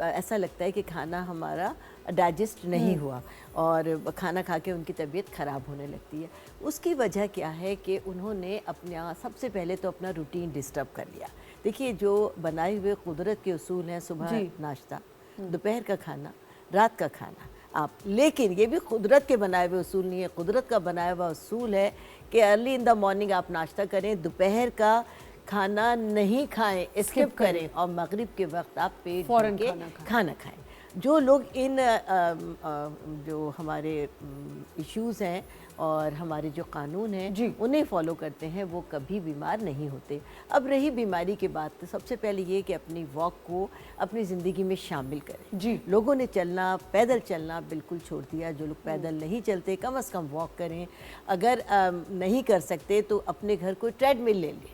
ऐसा लगता है कि खाना हमारा डाइजेस्ट नहीं हुआ और खाना खा के उनकी तबीयत ख़राब होने लगती है। उसकी वजह क्या है कि उन्होंने अपना सबसे पहले तो अपना रूटीन डिस्टर्ब कर लिया। देखिए, जो बनाए हुए कुदरत के उसूल हैं, सुबह नाश्ता, दोपहर का खाना, रात का खाना, आप, लेकिन ये भी कुदरत के बनाए हुए उसूल नहीं है। कुदरत का बनाया हुआ उसूल है कि अर्ली इन द मॉर्निंग आप नाश्ता करें, दोपहर का खाना नहीं खाएं, स्किप करें, और मगरिब के वक्त आप पेट भर के खाना खाएं। जो लोग इन जो हमारे इश्यूज़ हैं और हमारे जो कानून हैं उन्हें फॉलो करते हैं वो कभी बीमार नहीं होते। अब रही बीमारी की बात, तो सबसे पहले ये कि अपनी वॉक को अपनी ज़िंदगी में शामिल करें। लोगों ने चलना, पैदल चलना बिल्कुल छोड़ दिया। जो लोग पैदल नहीं चलते कम से कम वॉक करें। अगर नहीं कर सकते तो अपने घर कोई ट्रेडमिल ले लें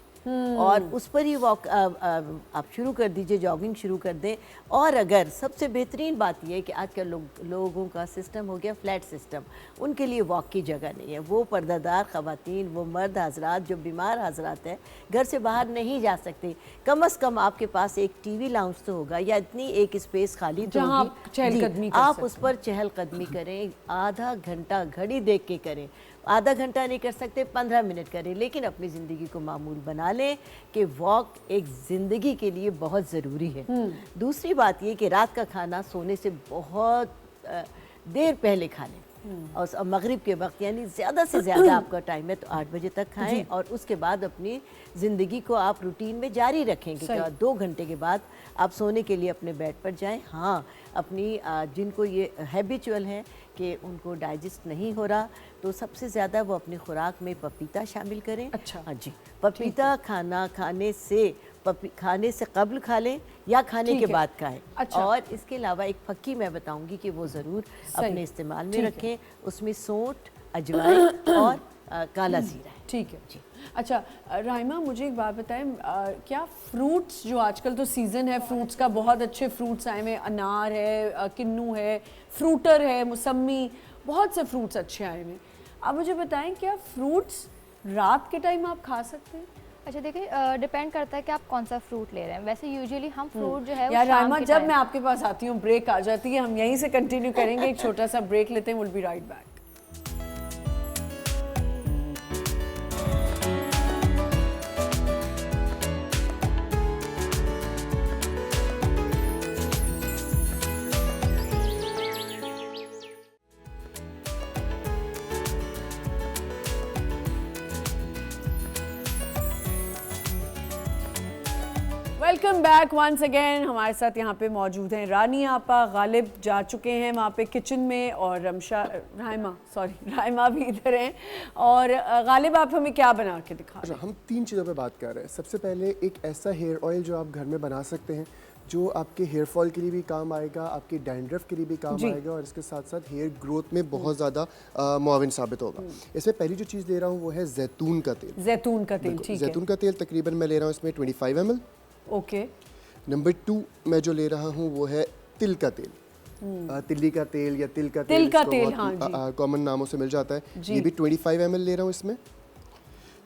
और उस पर ही वॉक आप शुरू कर दीजिए, जॉगिंग शुरू कर दें। और अगर सबसे बेहतरीन बात यह है कि आजकल लोगों का सिस्टम हो गया फ्लैट सिस्टम, उनके लिए वॉक की जगह नहीं है। वो पर्दादार ख़वातीन, वो मर्द हजरात जो बीमार हजरात हैं, घर से बाहर नहीं जा सकते, कम से कम आपके पास एक टीवी लाउंज तो होगा या इतनी एक स्पेस खाली तो होगी, आप उस पर चहलकदमी करें। आधा घंटा घड़ी देख के करें, आधा घंटा नहीं कर सकते 15 मिनट करें, लेकिन अपनी ज़िंदगी को मामूल बना लें कि वॉक एक ज़िंदगी के लिए बहुत ज़रूरी है। दूसरी बात ये कि रात का खाना सोने से बहुत देर पहले खा लें और मगरिब के वक्त, यानी ज़्यादा से ज़्यादा आपका टाइम है तो 8 बजे तक खाएं और उसके बाद अपनी ज़िंदगी को आप रूटीन में जारी रखेंगे कि 2 घंटे के बाद आप सोने के लिए अपने बेड पर जाएं। हाँ, अपनी जिनको ये हैबिचुअल हैं कि उनको डाइजेस्ट नहीं हो रहा, तो सबसे ज़्यादा वो अपनी खुराक में पपीता शामिल करें। अच्छा, हाँ जी, पपीता खाना खाने से कब्ल खा लें या खाने के बाद खाएं। अच्छा। और इसके अलावा एक फक्की मैं बताऊंगी कि वो ज़रूर अपने इस्तेमाल में रखें। उसमें सौंठ, अजवाइन और काला ज़ीरा है। ठीक है जी। अच्छा राइमा, मुझे एक बात बताएं, क्या फ्रूट्स जो आजकल तो सीज़न है फ्रूट्स का, बहुत अच्छे फ्रूट्स आए हुए, अनार है, किन्नू है, फ्रूटर है, मौसमी, बहुत से फ्रूट्स अच्छे आए हुए। आप मुझे बताएं क्या फ्रूट्स रात के टाइम आप खा सकते हैं? अच्छा देखिए, डिपेंड करता है कि आप कौन सा फ्रूट ले रहे हैं। वैसे यूजुअली हम फ्रूट जो है यार राइमा, जब मैं आपके पास आती हूँ ब्रेक आ जाती है, हम यहीं से कंटिन्यू करेंगे। एक छोटा सा ब्रेक लेते हैं, will be right back. Welcome back once again. हमारे साथ यहाँ पे मौजूद हैं रानी आपा, गालिब जा चुके हैं वहाँ पे किचन में, और राइमा भी इधर हैं। और गालिब, आप हमें क्या बना के दिखा रहे हैं? हम 3 चीज़ों पे बात कर रहे हैं। सबसे पहले एक ऐसा हेयर ऑयल जो आप घर में बना सकते हैं, जो आपके हेयर फॉल के लिए भी काम आएगा, आपकी डैंड्रफ के लिए भी काम आएगा, और इसके साथ साथ हेयर ग्रोथ में बहुत ज़्यादा मुआविन साबित होगा। इसमें पहली जो चीज़ ले रहा हूँ वो है जैतून का तेल। जैतून का तेल, ठीक है। जैतून का तेल तकरीबन मैं ले रहा हूँ इसमें 25 ml। ओके। नंबर 2 मैं जो ले रहा हूँ वो है तिल का तेल। तिल्ली का तेल या तिल का तेल कॉमन नामों से मिल जाता है। ये भी 25 ml ले रहा हूँ इसमें।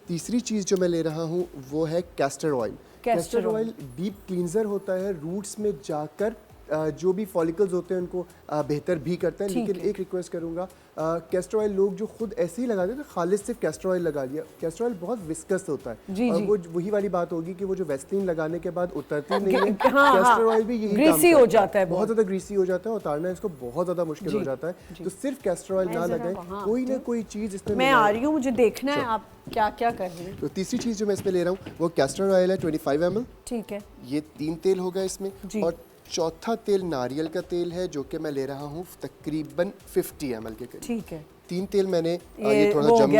तीसरी चीज़ जो मैं ले रहा हूँ वो है castor oil. Castor oil deep cleanser होता है, रूट्स में जाकर जो भी फॉलिकल्स होते हैं उनको बेहतर भी करता है। लेकिन एक रिक्वेस्ट करूँगा, कैस्टर ऑयल लोग जो खुद ऐसे ही लगाते हैं, खालिद सिर्फ कैस्टर ऑयल लगा लिया। कैस्टर ऑयल बहुत विस्कस होता है और वो वही वाली बात होगी कि वो जो वेस्लिन लगाने के बाद उतरती नहीं है। कैस्टर ऑयल भी यही ग्रीसी हो जाता है, बहुत ज़्यादा ग्रीसी हो जाता है, उतारना इसको बहुत ज़्यादा मुश्किल हो जाता है। तो सिर्फ कैस्टर ऑयल ना लगाएं, कोई ना कोई चीज़ इसमें। मैं आ रही हूँ, मुझे देखना है आप क्या क्या कर रहे हैं। तो तीसरी चीज़ जो मैं इसमें ले रहा हूँ वो कैस्टर ऑयल है 25 ml। ठीक है, ये 3 तेल होगा इसमें। और चौथा तेल नारियल का तेल है जो कि मैं ले रहा हूँ तकरीबन 50 ml के करीब। ठीक है। 3 तेल मैंने ये थोड़ा जम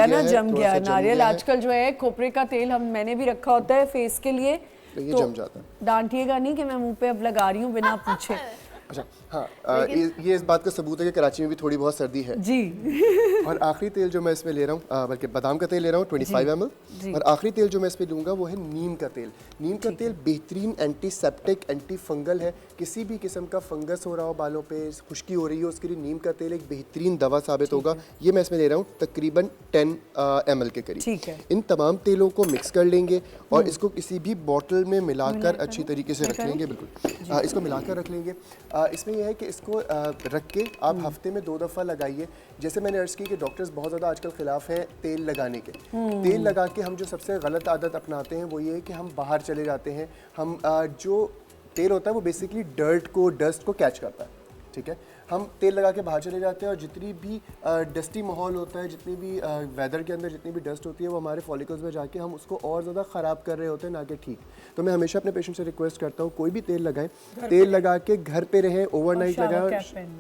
गया नारियल आजकल जो है, खोपरे का तेल मैंने भी रखा होता है फेस के लिए, तो ये जम जाता है। डांटिएगा नहीं कि मैं मुंह पे अब लगा रही हूँ बिना पूछे। अच्छा हाँ, ये इस बात का सबूत है कि कराची में भी थोड़ी बहुत सर्दी है जी। और आखिरी तेल जो मैं इसमें ले रहा हूँ, बल्कि बादाम का तेल ले रहा हूँ 25 ml। और आखिरी तेल जो मैं इसमें लूँगा वो है नीम का तेल। नीम का तेल बेहतरीन एंटीसेप्टिक, एंटी फंगल है। किसी भी किस्म का फंगस हो रहा हो, बालों पे खुश्की हो रही हो, उसके लिए नीम का तेल एक बेहतरीन दवा साबित होगा। ये मैं इसमें ले रहा हूँ तकरीबन 10 ml के करीब। ठीक है। इन तमाम तेलों को मिक्स कर लेंगे और इसको किसी भी बॉटल में मिलाकर अच्छी तरीके से रख लेंगे। बिल्कुल इसको मिलाकर रख लेंगे। इसमें यह है कि इसको रख के आप हफ्ते में 2 दफ़ा लगाइए। जैसे मैंने अर्ज़ की कि डॉक्टर्स बहुत ज़्यादा आजकल ख़िलाफ़ हैं तेल लगाने के। तेल लगा के हम जो सबसे गलत आदत अपनाते हैं वो ये है कि हम बाहर चले जाते हैं। हम जो तेल होता है वो बेसिकली डर्ट को, डस्ट को कैच करता है, ठीक है। हम तेल लगा के बाहर चले जाते हैं और जितनी भी डस्टी माहौल होता है, जितनी भी वेदर के अंदर जितनी भी डस्ट होती है, वो हमारे फॉलिकल्स में जाके हम उसको और ज़्यादा ख़राब कर रहे होते हैं, ना कि ठीक। तो मैं हमेशा अपने पेशेंट से रिक्वेस्ट करता हूँ, कोई भी तेल लगाएं, तेल लगा के घर पे रहें, ओवरनाइट लगाएं और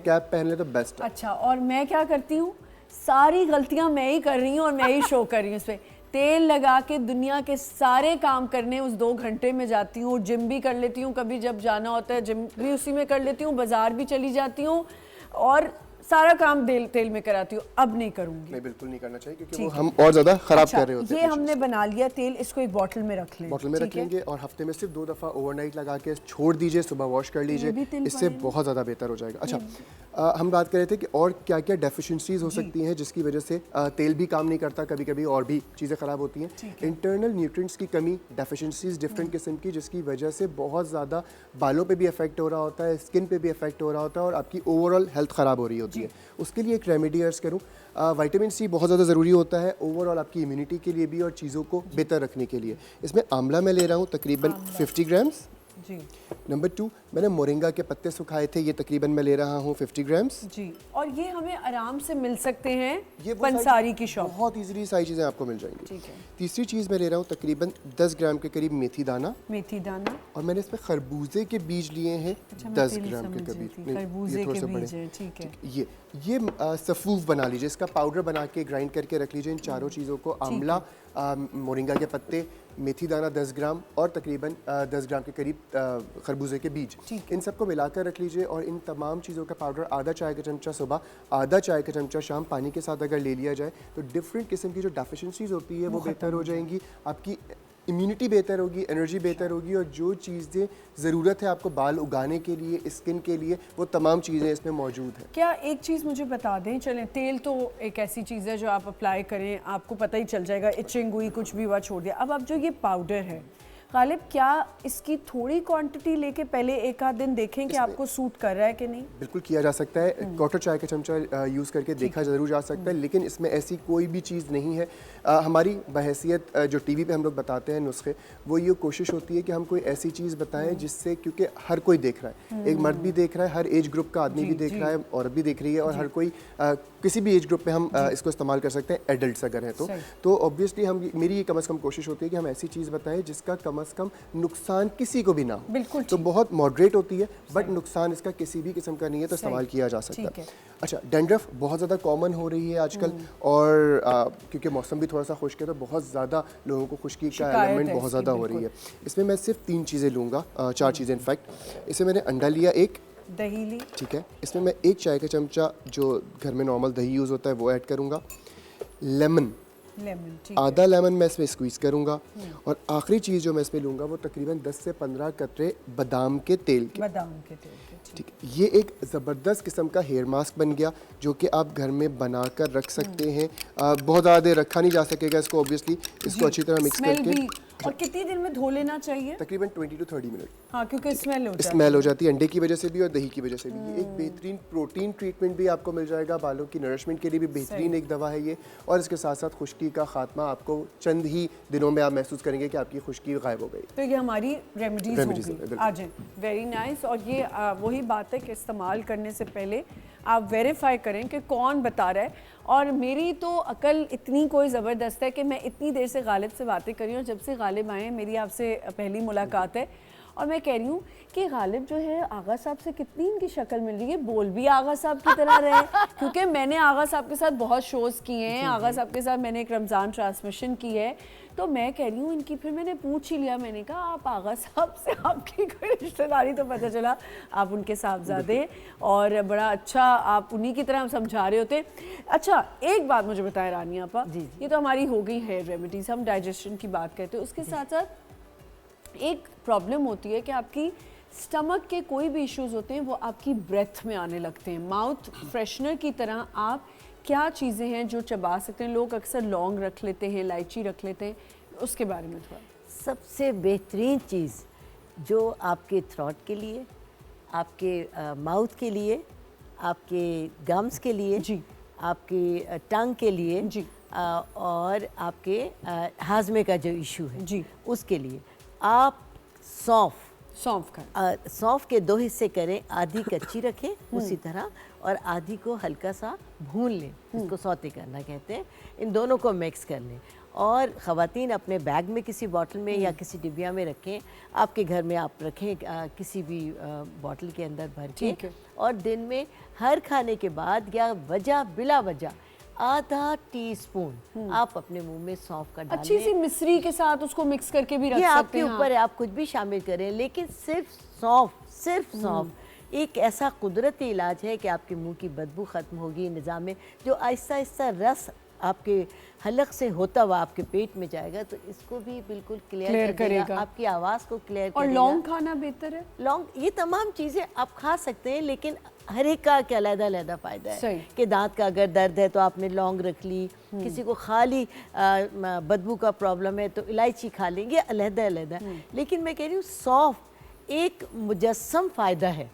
कैप पहन ले तो बेस्ट है। अच्छा, और मैं क्या करती हूँ सारी गलतियां मैं ही कर रही हूँ और मैं ही शो कर रही हूँ इस पर। तेल लगा के दुनिया के सारे काम करने उस 2 घंटे में जाती हूँ, जिम भी कर लेती हूँ, कभी जब जाना होता है जिम भी उसी में कर लेती हूँ, बाजार भी चली जाती हूँ और सारा काम तेल में कराती हूँ। अब नहीं करूँगी। नहीं, बिल्कुल नहीं करना चाहिए क्योंकि वो हम और ज़्यादा ख़राब कर रहे होते हैं। ये हमने बना लिया तेल, इसको एक बॉटल में रख लें। बॉटल में रख लेंगे और हफ्ते में सिर्फ 2 दफ़ा ओवरनाइट लगा के छोड़ दीजिए, सुबह वॉश कर लीजिए, इससे बहुत ज़्यादा बेहतर हो जाएगा। अच्छा, हम बात कर रहे थे कि और क्या क्या डेफिशिएंसीज हो सकती हैं जिसकी वजह से तेल भी काम नहीं करता, कभी कभी और भी चीज़ें ख़राब होती हैं। इंटरनल न्यूट्रिएंट्स की कमी, डेफिशिएंसीज डिफरेंट किस्म की, जिसकी वजह से बहुत ज़्यादा बालों पे भी इफेक्ट हो रहा होता है, स्किन पे भी इफेक्ट हो रहा होता है और आपकी ओवरऑल हेल्थ ख़राब हो रही होती है। उसके लिए एक रेमेडी अर्ज करूँ, विटामिन सी बहुत ज़्यादा ज़रूरी होता है ओवरऑल आपकी इम्यूनिटी के लिए भी और चीज़ों को बेहतर रखने के लिए। इसमें आंवला मैं ले रहा हूँ तकरीबन 50 ग्राम्स जी। नंबर 2, मैंने मोरिंगा के पत्ते सुखाए थे, ये तकरीबन मैं ले रहा हूँ 50 ग्राम्स जी। और ये हमें आराम से मिल सकते हैं ये पंसारी की शॉप, बहुत इजीली सारी चीज़ें आपको मिल जाएंगी। ठीक है। तीसरी चीज़ मैं ले रहा हूँ तकरीबन 10 ग्राम के करीब मेथी दाना, और मैंने इसमें खरबूजे के बीज लिए हैं 10 ग्राम के करीब। खरबूजे के बीज हैं, ठीक है। ये सफ़ूफ बना लीजिए, इसका पाउडर बना के ग्राइंड करके रख लीजिए। इन चारों चीज़ों को, आंवला, मोरिंगा के पत्ते, मेथी दाना 10 ग्राम और तकरीबन 10 ग्राम के करीब खरबूजे के बीज, इन सबको मिलाकर रख लीजिए। और इन तमाम चीज़ों का पाउडर आधा चाय का चमचा सुबह, आधा चाय का चमचा शाम पानी के साथ अगर ले लिया जाए तो डिफरेंट किस्म की जो डेफिशिएंसीज होती है वो बेहतर हो जाएंगी, आपकी इम्यूनिटी बेहतर होगी, एनर्जी बेहतर होगी और जो चीज़ें ज़रूरत है आपको बाल उगाने के लिए, स्किन के लिए, वो तमाम चीज़ें इसमें मौजूद हैं। क्या एक चीज़ मुझे बता दें, चलें तेल तो एक ऐसी चीज़ है जो आप अप्लाई करें आपको पता ही चल जाएगा, इचिंग हुई, कुछ भी हुआ, छोड़ दिया। अब जो ये पाउडर है गालिब, क्या इसकी थोड़ी क्वांटिटी लेके पहले एक आध दिन देखें कि आपको सूट कर रहा है कि नहीं? बिल्कुल किया जा सकता है, क्वार्टर चाय का चमचा यूज़ करके देखा ज़रूर जा सकता है, लेकिन इसमें ऐसी कोई भी चीज़ नहीं है। हमारी बहैसियत जो टीवी पे हम लोग बताते हैं नुस्खे, वो ये कोशिश होती है कि हम कोई ऐसी चीज़ बताएं जिससे, क्योंकि हर कोई देख रहा है, एक मर्द भी देख रहा है, हर एज ग्रुप का आदमी भी देख रहा है, औरत भी देख रही है, और हर कोई किसी भी एज ग्रुप पे हम इसको इस्तेमाल कर सकते हैं, एडल्ट्स अगर हैं तो ऑब्वियसली मेरी ये कम से कम कोशिश होती है कि हम ऐसी चीज़ बताएं जिसका कम से कम नुकसान किसी को भी ना हो। बिल्कुल, तो बहुत मॉडरेट होती है, बट नुकसान इसका किसी भी किस्म का नहीं है, तो इस्तेमाल किया जा सकता है। अच्छा, डैंड्रफ बहुत ज़्यादा कॉमन हो रही है आजकल, और क्योंकि मौसम भी थोड़ा सा खुश्क है तो बहुत ज़्यादा लोगों को खुश्की का एलिमेंट बहुत ज़्यादा हो रही है। इसमें मैं सिर्फ 3 चीज़ें लूँगा, 4 चीज़ें इनफैक्ट। इसमें मैंने अंडा लिया, एक दही ली, ठीक है। इसमें मैं 1 चाय का चमचा जो घर में नॉर्मल दही यूज़ होता है वो ऐड करूँगा, लेमन, आधा लेमन मैं इसमें स्क्वीज़ करूँगा, और आखिरी चीज़ जो मैं इसमें लूँगा वो तकरीबन 10 से 15 कतरे बादाम के तेल के। ठीक है, ये एक ज़बरदस्त किस्म का हेयर मास्क बन गया जो कि आप घर में बनाकर रख सकते हैं। बहुत ज़्यादा देर रखा नहीं जा सकेगा इसको, ऑब्वियसली इसको अच्छी तरह मिक्स करके। और कितनी देर में धो लेना चाहिए? तकरीबन 20 to 30 मिनट। हाँ, क्योंकि स्मेल हो जाती है अंडे की वजह से भी और दही की वजह से भी। ये एक बेहतरीन प्रोटीन ट्रीटमेंट भी आपको मिल जाएगा, बालों की नरिशमेंट के लिए भी बेहतरीन एक दवा है ये, और इसके साथ साथ खुश्की का खात्मा आपको चंद ही दिनों में आप महसूस करेंगे कि आपकी खुश्की गायब हो गई। तो ये हमारी रेमेडीज होगी आज। Very nice. और ये वही बात है कि इस्तेमाल करने से पहले आप वेरीफाई करें कि कौन बता रहा है। और मेरी तो अकल इतनी कोई ज़बरदस्त है कि मैं इतनी देर से गालिब से बातें कर रही हूँ, जब से गालिब आए मेरी आपसे पहली मुलाकात है, और मैं कह रही हूँ कि गालिब जो है आगा साहब से कितनी इनकी शक्ल मिल रही है, बोल भी आगा साहब की तरह रहे। क्योंकि मैंने आगा साहब के साथ बहुत शोज़ किए हैं, आगा साहब के साथ मैंने एक रमज़ान ट्रांसमिशन की है, तो मैं कह रही हूँ इनकी, फिर मैंने पूछ ही लिया, मैंने कहा आप आगा साहब से आपकी कोई रिश्तेदारी, तो पता चला आप उनके साहबजादे, और बड़ा अच्छा आप उन्हीं की तरह समझा रहे होते। अच्छा, एक बात मुझे बताएं रानी आपा, ये तो हमारी हो गई हेयर रेमेडीज, हम डाइजेशन की बात करते हैं, उसके साथ साथ एक प्रॉब्लम होती है कि आपकी स्टमक के कोई भी इश्यूज होते हैं वो आपकी ब्रेथ में आने लगते हैं। माउथ फ्रेशनर की तरह आप क्या चीज़ें हैं जो चबा सकते हैं? लोग अक्सर लौंग रख लेते हैं, इलायची रख लेते हैं, उसके बारे में थोड़ा। सबसे बेहतरीन चीज़ जो आपके थ्रोट के लिए, आपके माउथ के लिए, आपके गम्स के लिए जी, आपके टंग के लिए जी, और आपके हाजमे का जो इशू है जी, उसके लिए आप सौंफ के 2 हिस्से करें, आधी कच्ची रखें उसी तरह और आधी को हल्का सा भून लें, इसको सौते करना कहते हैं। इन दोनों को मिक्स कर लें और ख़वातीन अपने बैग में किसी बॉटल में या किसी डिबिया में रखें, आपके घर में आप रखें किसी भी बॉटल के अंदर भर के, और दिन में हर खाने के बाद या बिला वजह आधा टीस्पून आप अपने मुंह में सौंफ का डालें। अच्छी सी मिश्री के साथ उसको मिक्स करके भी रख ये सकते हैं। आपके ऊपर है, आप कुछ भी शामिल करें, लेकिन सिर्फ सौंफ एक ऐसा कुदरती इलाज है कि आपके मुंह की बदबू ख़त्म होगी, निज़ाम में जो आहिस्ता आहिस्ता रस आपके हलक से होता हुआ आपके पेट में जाएगा, तो इसको भी बिल्कुल क्लियर करेगा, आपकी आवाज़ को क्लियर करेगा। और लौंग खाना बेहतर है? लौंग, ये तमाम चीज़ें आप खा सकते हैं, लेकिन हर एक का क्या अलग-अलग फ़ायदा है कि दांत का अगर दर्द है तो आपने लौंग रख ली, किसी को खाली बदबू का प्रॉब्लम है तो इलायची खा लेंगे, अलग-अलग। लेकिन मैं कह रही हूँ सौंफ एक मुजस्सम फ़ायदा है।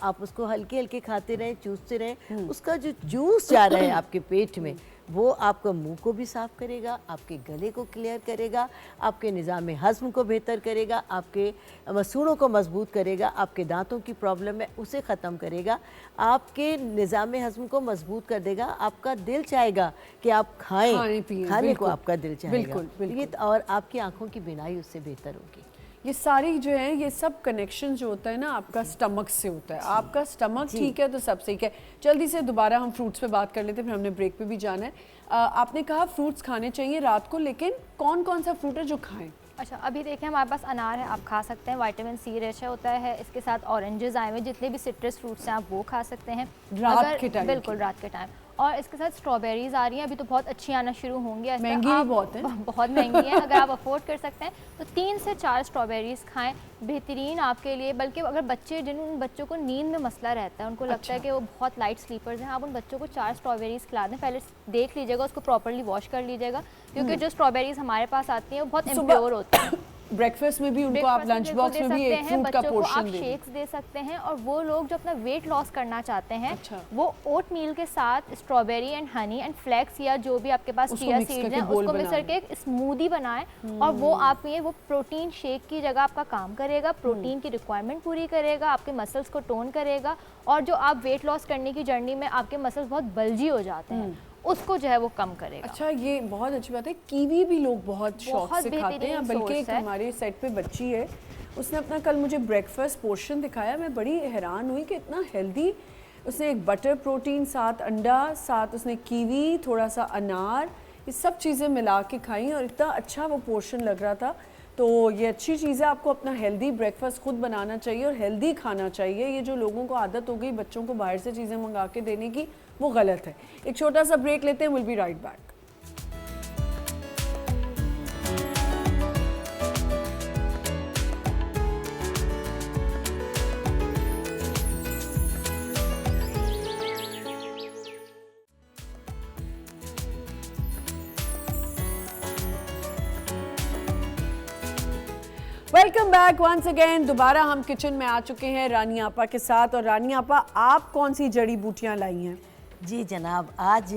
आप उसको हल्के हल्के खाते रहें, चूसते रहें, उसका जो जूस जा रहा है आपके पेट में वो आपका मुंह को भी साफ़ करेगा, आपके गले को क्लियर करेगा, आपके निज़ाम हज़्म को बेहतर करेगा, आपके मसूड़ों को मजबूत करेगा, आपके दांतों की प्रॉब्लम है उसे ख़त्म करेगा, आपके निज़ाम हज़्म को मजबूत कर देगा। आपका दिल चाहेगा कि आप खाएं, खाने को आपका दिल चाहेगा, और आपकी आँखों की बीनाई उससे बेहतर होगी। ये सारी जो है, ये सब कनेक्शन जो होता है ना आपका स्टमक से होता है। आपका स्टमक ठीक है तो सब ठीक है। जल्दी से दोबारा हम फ्रूट्स पे बात कर लेते हैं, फिर हमने ब्रेक पे भी जाना है। आपने कहा फ्रूट्स खाने चाहिए रात को, लेकिन कौन कौन सा फ्रूट है जो खाएं? अच्छा, अभी देखिए हमारे पास अनार है, आप खा सकते हैं, विटामिन सी रिच होता है। इसके साथ ऑरेंजेस आए हुए, जितने भी सिट्रस फ्रूट्स हैं आप वो खा सकते हैं रात के टाइम। बिल्कुल रात के टाइम। और इसके साथ स्ट्रॉबेरीज आ रही हैं, अभी तो बहुत अच्छी आना शुरू होंगी। महंगी भी बहुत है। बहुत महंगी है। अगर आप अफोर्ड कर सकते हैं तो 3 से 4 स्ट्रॉबेरीज खाएं, बेहतरीन आपके लिए। बल्कि अगर उन बच्चों को नींद में मसला रहता है, उनको लगता है कि वो बहुत लाइट स्लीपर्स हैं, आप उन बच्चों को 4 स्ट्रॉबेरीज खिला दें। पहले देख लीजिएगा, उसको प्रॉपर्ली वॉश कर लीजिएगा, क्योंकि जो स्ट्रॉबेरीज हमारे पास आती हैं वो बहुत इम्प्योर होती हैं। ब्रेकफास्ट में भी उनको आप लंच बॉक्स में भी एक फ्रूट का पोर्शन आप शेक्स दे सकते हैं। और वो लोग जो अपना वेट लॉस करना चाहते हैं, वो ओट मील के साथ strawberry and honey and flakes या जो भी आपके पास चिया सीड्स हैं उसको मिक्स करके एक स्मूदी बनाएं, और वो आप ये वो प्रोटीन शेक की जगह आपका काम करेगा, प्रोटीन की रिक्वायरमेंट पूरी करेगा, आपके मसल्स को टोन करेगा। और जो आप वेट लॉस करने की जर्नी में आपके मसल्स बहुत बल्जी हो जाते हैं, उसको जो है वो कम करेगा। अच्छा, ये बहुत अच्छी बात है। कीवी भी लोग बहुत शौक से खाते हैं, बल्कि एक हमारे सेट पे बच्ची है, उसने अपना कल मुझे ब्रेकफास्ट पोर्शन दिखाया, मैं बड़ी हैरान हुई कि इतना हेल्दी। उसने एक बटर प्रोटीन, साथ अंडा, साथ उसने कीवी, थोड़ा सा अनार, ये सब चीज़ें मिला के खाई और इतना अच्छा वो पोर्शन लग रहा था। तो ये अच्छी चीज़ है, आपको अपना हेल्दी ब्रेकफास्ट खुद बनाना चाहिए और हेल्दी खाना चाहिए। ये जो लोगों को आदत हो गई बच्चों को बाहर से चीज़ें मंगा के देने की, वो गलत है। एक छोटा सा ब्रेक लेते हैं, will be right back. Welcome back once again. दोबारा हम किचन में आ चुके हैं रानी आपा के साथ। और रानी आपा, आप कौन सी जड़ी बूटियां लाई हैं? जी जनाब, आज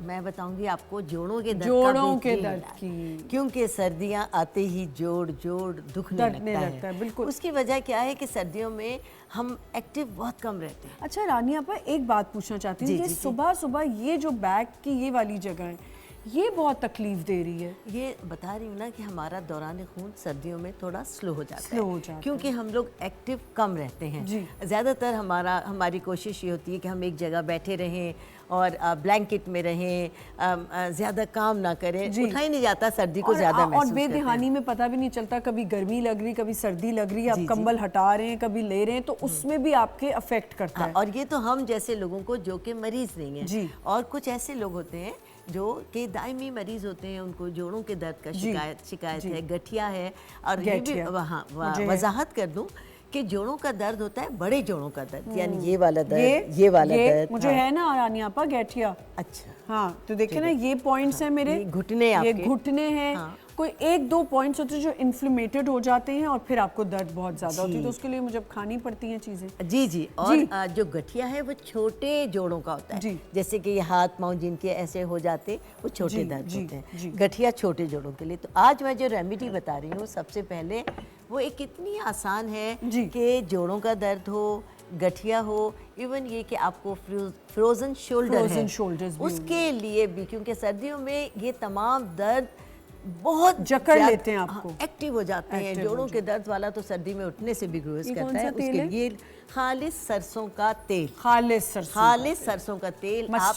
मैं बताऊंगी आपको जोड़ों के दर्द की, क्योंकि सर्दियां आते ही जोड़ दुखने लगता है। बिल्कुल। उसकी वजह क्या है कि सर्दियों में हम एक्टिव बहुत कम रहते हैं। अच्छा रानी आपा, एक बात पूछना चाहती हूँ कि सुबह सुबह ये जो बैक की ये वाली जगह है, ये बहुत तकलीफ दे रही है। ये बता रही हूँ ना कि हमारा दौरान खून सर्दियों में थोड़ा स्लो हो जाता है, क्योंकि हम लोग एक्टिव कम रहते हैं। ज़्यादातर हमारी कोशिश ये होती है कि हम एक जगह बैठे रहें और ब्लैंकेट में रहें, ज़्यादा काम ना करें। उठा ही नहीं जाता सर्दी को ज़्यादा महसूस और बेदहानी में पता भी नहीं चलता, कभी गर्मी लग रही, कभी सर्दी लग रही, आप कंबल हटा रहे हैं, कभी ले रहे हैं, तो उसमें भी आपके अफेक्ट करता है। और ये तो हम जैसे लोगों को जो कि मरीज़ नहीं है, और कुछ ऐसे लोग होते हैं जो कि दायमी मरीज होते हैं, उनको जोड़ों के दर्द का शिकायत है, गठिया है। और ये भी वजाहत कर दूं कि जोड़ों का दर्द होता है बड़े जोड़ों का दर्द, यानी ये वाला दर्द, ये वाला दर्द मुझे है ना रानी आपा, गठिया। अच्छा, हाँ, तो देखिए ना, ये पॉइंट्स हैं मेरे, घुटने, ये घुटने हैं। कोई 1-2 पॉइंट्स होते हैं जो इन्फ्लेमेटेड हो जाते हैं और फिर आपको दर्द बहुत ज़्यादा होती है, तो उसके लिए मुझे खानी पड़ती हैं चीज़ें। जी। और जो गठिया है वो छोटे जोड़ों का होता है, जैसे कि ये हाथ पाँव जिनके ऐसे हो जाते वो छोटे दर्द होते हैं। गठिया छोटे जोड़ों के लिए। तो आज मैं जो रेमेडी बता रही हूँ, सबसे पहले वो एक इतनी आसान है कि जोड़ों का दर्द हो, गठिया हो, इवन ये कि आपको फ्रोजन शोल्डर है, उसके लिए भी, क्योंकि सर्दियों में ये तमाम दर्द बहुत जकड़ लेते हैं आपको, एक्टिव हो जाते हैं। जोड़ों के दर्द वाला तो सर्दी में उठने से भी गुरेज करता है। उसके लिए खालिस सरसों का तेल, खालिस सरसों का तेल आप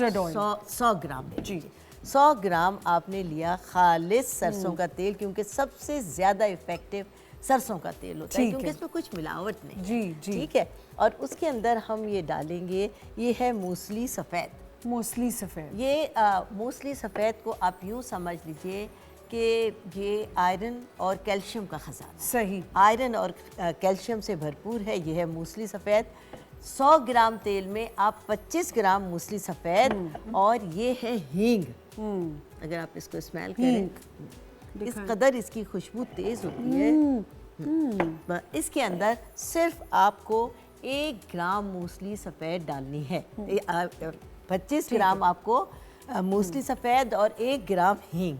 100 ग्राम जी 100 ग्राम आपने लिया खालिस सरसों का तेल, क्योंकि सबसे ज्यादा इफेक्टिव सरसों का तेल होता है, क्योंकि इसमें कुछ मिलावट नहीं। जी ठीक है। और उसके अंदर हम ये डालेंगे, ये है मूसली सफ़ेद। मूसली सफ़ेद, ये मूसली सफ़ेद को आप यूँ समझ लीजिए कि ये आयरन और कैल्शियम का ख़जाना, सही, आयरन और कैल्शियम से भरपूर है। ये है मूसली सफ़ेद। 100 ग्राम तेल में आप 25 ग्राम मूसली सफ़ेद, और ये है हींग। अगर आप इसको स्मेल करें, इस कदर इसकी खुशबू तेज़ होती है। इसके अंदर सिर्फ आपको 1 ग्राम मूसली सफ़ेद डालनी है। 25 ग्राम आपको मूसली सफ़ेद और 1 ग्राम हींग,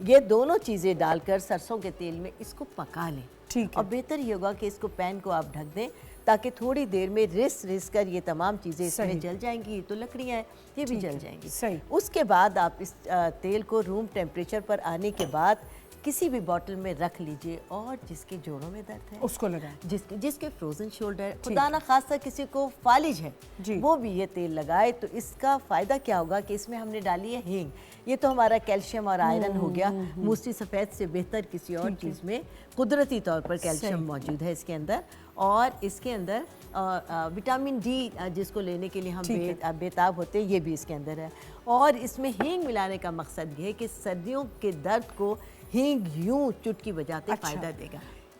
ये दोनों चीज़ें डालकर सरसों के तेल में इसको पका लें। ठीक है। और बेहतर ये होगा कि इसको पैन को आप ढक दें, ताकि थोड़ी देर में रिस कर ये तमाम चीज़ें इसमें जल जाएंगी। ये तो लकड़ियाँ हैं, ये भी जल जाएंगी। सही। उसके बाद आप इस तेल को रूम टेम्परेचर पर आने के बाद किसी भी बॉटल में रख लीजिए, और जिसके जोड़ों में दर्द है उसको लगाएं, जिसके फ्रोजन शोल्डर, खुदा ना खासा किसी को फालिज है, वो भी ये तेल लगाए। तो इसका फ़ायदा क्या होगा कि इसमें हमने डाली है हींग। ये तो हमारा कैल्शियम और आयरन हो गया। मूसली सफ़ेद से बेहतर किसी और चीज़ में कुदरती तौर पर कैल्शियम मौजूद है इसके अंदर। और इसके अंदर विटामिन डी जिसको लेने के लिए हम बेताब होते हैं, ये भी इसके अंदर है। और इसमें हींग मिलाने का मकसद ये है कि सर्दियों के दर्द को हींग यूं चुटकी बजाते फ़ायदा देगा।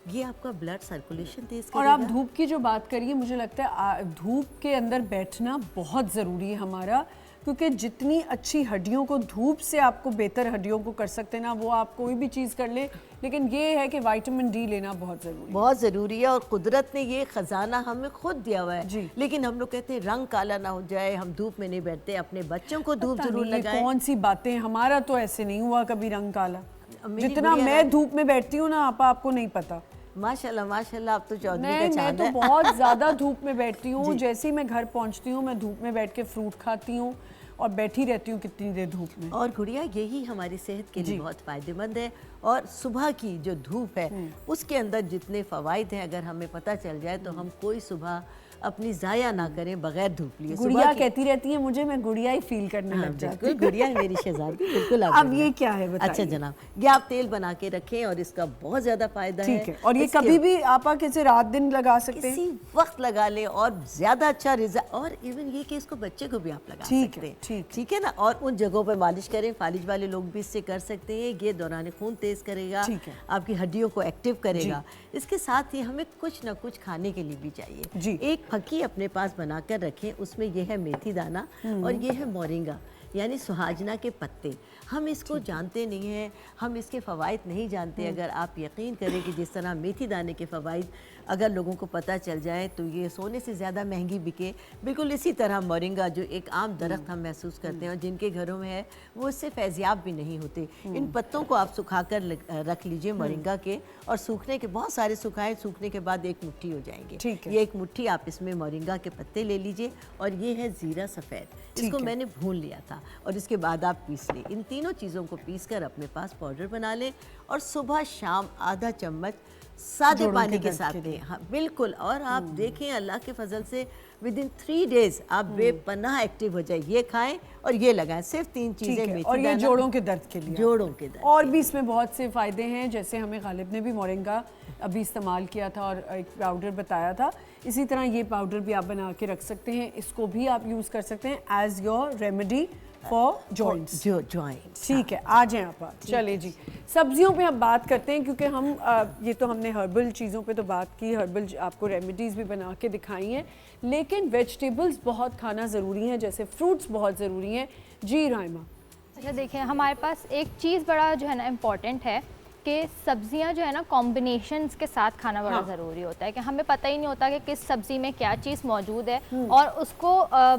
ये आपका ब्लड सर्कुलेशन तेज करेगा। और आप धूप की जो बात करिए, मुझे लगता है धूप के अंदर बैठना बहुत ज़रूरी है हमारा, क्योंकि जितनी अच्छी हड्डियों को धूप से आपको बेहतर हड्डियों को कर सकते हैं ना, वो आप कोई भी चीज़ कर ले, लेकिन ये है कि विटामिन डी लेना बहुत ज़रूरी है। और कुदरत ने ये ख़जाना हमें खुद दिया हुआ है। लेकिन हम लोग कहते हैं रंग काला ना हो जाए, हम धूप में नहीं बैठते। अपने बच्चों को धूप जरूर लगाएं। कौन सी बातें, हमारा तो ऐसे नहीं हुआ कभी रंग काला। जितना मैं धूप में बैठती हूँ ना आपको नहीं पता। माशाल्लाह माशाल्लाह, आप तो चौधरी का चांद है। मैं तो बहुत ज़्यादा धूप में बैठती हूँ। जैसे ही मैं घर पहुँचती हूँ, मैं धूप में बैठ के फ्रूट खाती हूँ और बैठी रहती हूँ कितनी देर धूप में। और गुड़िया, यही हमारी सेहत के लिए बहुत फ़ायदेमंद है। और सुबह की जो धूप है उसके अंदर जितने फ़वाइद हैं, अगर हमें पता चल जाए तो हम कोई सुबह अपनी ज़ाया ना करें बगैर धूप लिए। गुड़िया कहती रहती है मुझे, मैं गुड़िया ही फील करने लग जाती हूँ। गुड़िया मेरी शहजादी, बिल्कुल। अब ये क्या है बताइए। अच्छा जनाब, ये आप तेल बना के रखें और इसका बहुत ज़्यादा फ़ायदा है। ठीक है। और ये कभी भी आप किसी रात दिन लगा सकते हैं, किसी वक्त लगा ले, और ज़्यादा अच्छा रिजल्ट। और इवन ये कि इसको बच्चे को भी आप लगा सकते हैं। ठीक है ना। और उन जगहों पर मालिश करें, फालिज वाले लोग भी इससे कर सकते हैं। ये दौरान खून तेज़ करेगा, आपकी हड्डियों को एक्टिव करेगा। इसके साथ ही हमें कुछ ना कुछ खाने के लिए भी चाहिए। एक फकी अपने पास बनाकर रखें, उसमें यह है मेथी दाना और ये है मोरिंगा, यानी सुहाजना के पत्ते। हम इसको जानते नहीं हैं, हम इसके फ़वाइद नहीं जानते। अगर आप यकीन करें कि जिस तरह मेथी दाने के फ़वाइद अगर लोगों को पता चल जाए तो ये सोने से ज़्यादा महंगी बिके, बिल्कुल इसी तरह मोरिंगा जो एक आम दरख्त हम महसूस करते हैं और जिनके घरों में है वो इससे फैज़याब भी नहीं होते। इन पत्तों को आप सुखा कर रख लीजिए मोरिंगा के, और सूखने के बहुत सारे सुखाएं, सूखने के बाद एक मुट्ठी हो जाएंगे। ये एक मुट्ठी आप इसमें मोरिंगा के पत्ते ले लीजिए। और ये है ज़ीरा सफ़ेद, इसको मैंने भून लिया था और इसके बाद आप पीस लें। इन तीनों चीज़ों को पीस कर अपने पास पाउडर बना लें और सुबह शाम आधा चम्मच सादे पानी के साथ लें। हाँ बिल्कुल। और आप देखें अल्लाह के फजल से विदिन 3 डेज आप बेपनाह एक्टिव हो जाए। ये खाएं और ये लगाएं, सिर्फ 3 चीज़ें। मेथी और ये जोड़ों के दर्द के लिए, जोड़ों के दर्द। और भी इसमें बहुत से फ़ायदे हैं। जैसे हमें गालिब ने भी मोरिंगा अभी इस्तेमाल किया था और एक पाउडर बताया था, इसी तरह ये पाउडर भी आप बना के रख सकते हैं। इसको भी आप यूज़ कर सकते हैं as your remedy for joints. ठीक है, आ जाएं आप। चलिए जी, सब्जियों पे हम बात करते हैं, क्योंकि हम ये तो हमने हर्बल चीज़ों पे तो बात की, हर्बल आपको रेमेडीज़ भी बना के दिखाई हैं, लेकिन वेजिटेबल्स बहुत खाना ज़रूरी है, जैसे फ्रूट्स बहुत ज़रूरी हैं। जी राइमा। अच्छा देखिए, हमारे पास एक चीज़ बड़ा जो है ना इम्पॉर्टेंट है कि सब्जियां जो है ना कॉम्बिनेशंस के साथ खाना बड़ा ज़रूरी होता है, कि हमें पता ही नहीं होता कि किस सब्ज़ी में क्या चीज़ मौजूद है। और उसको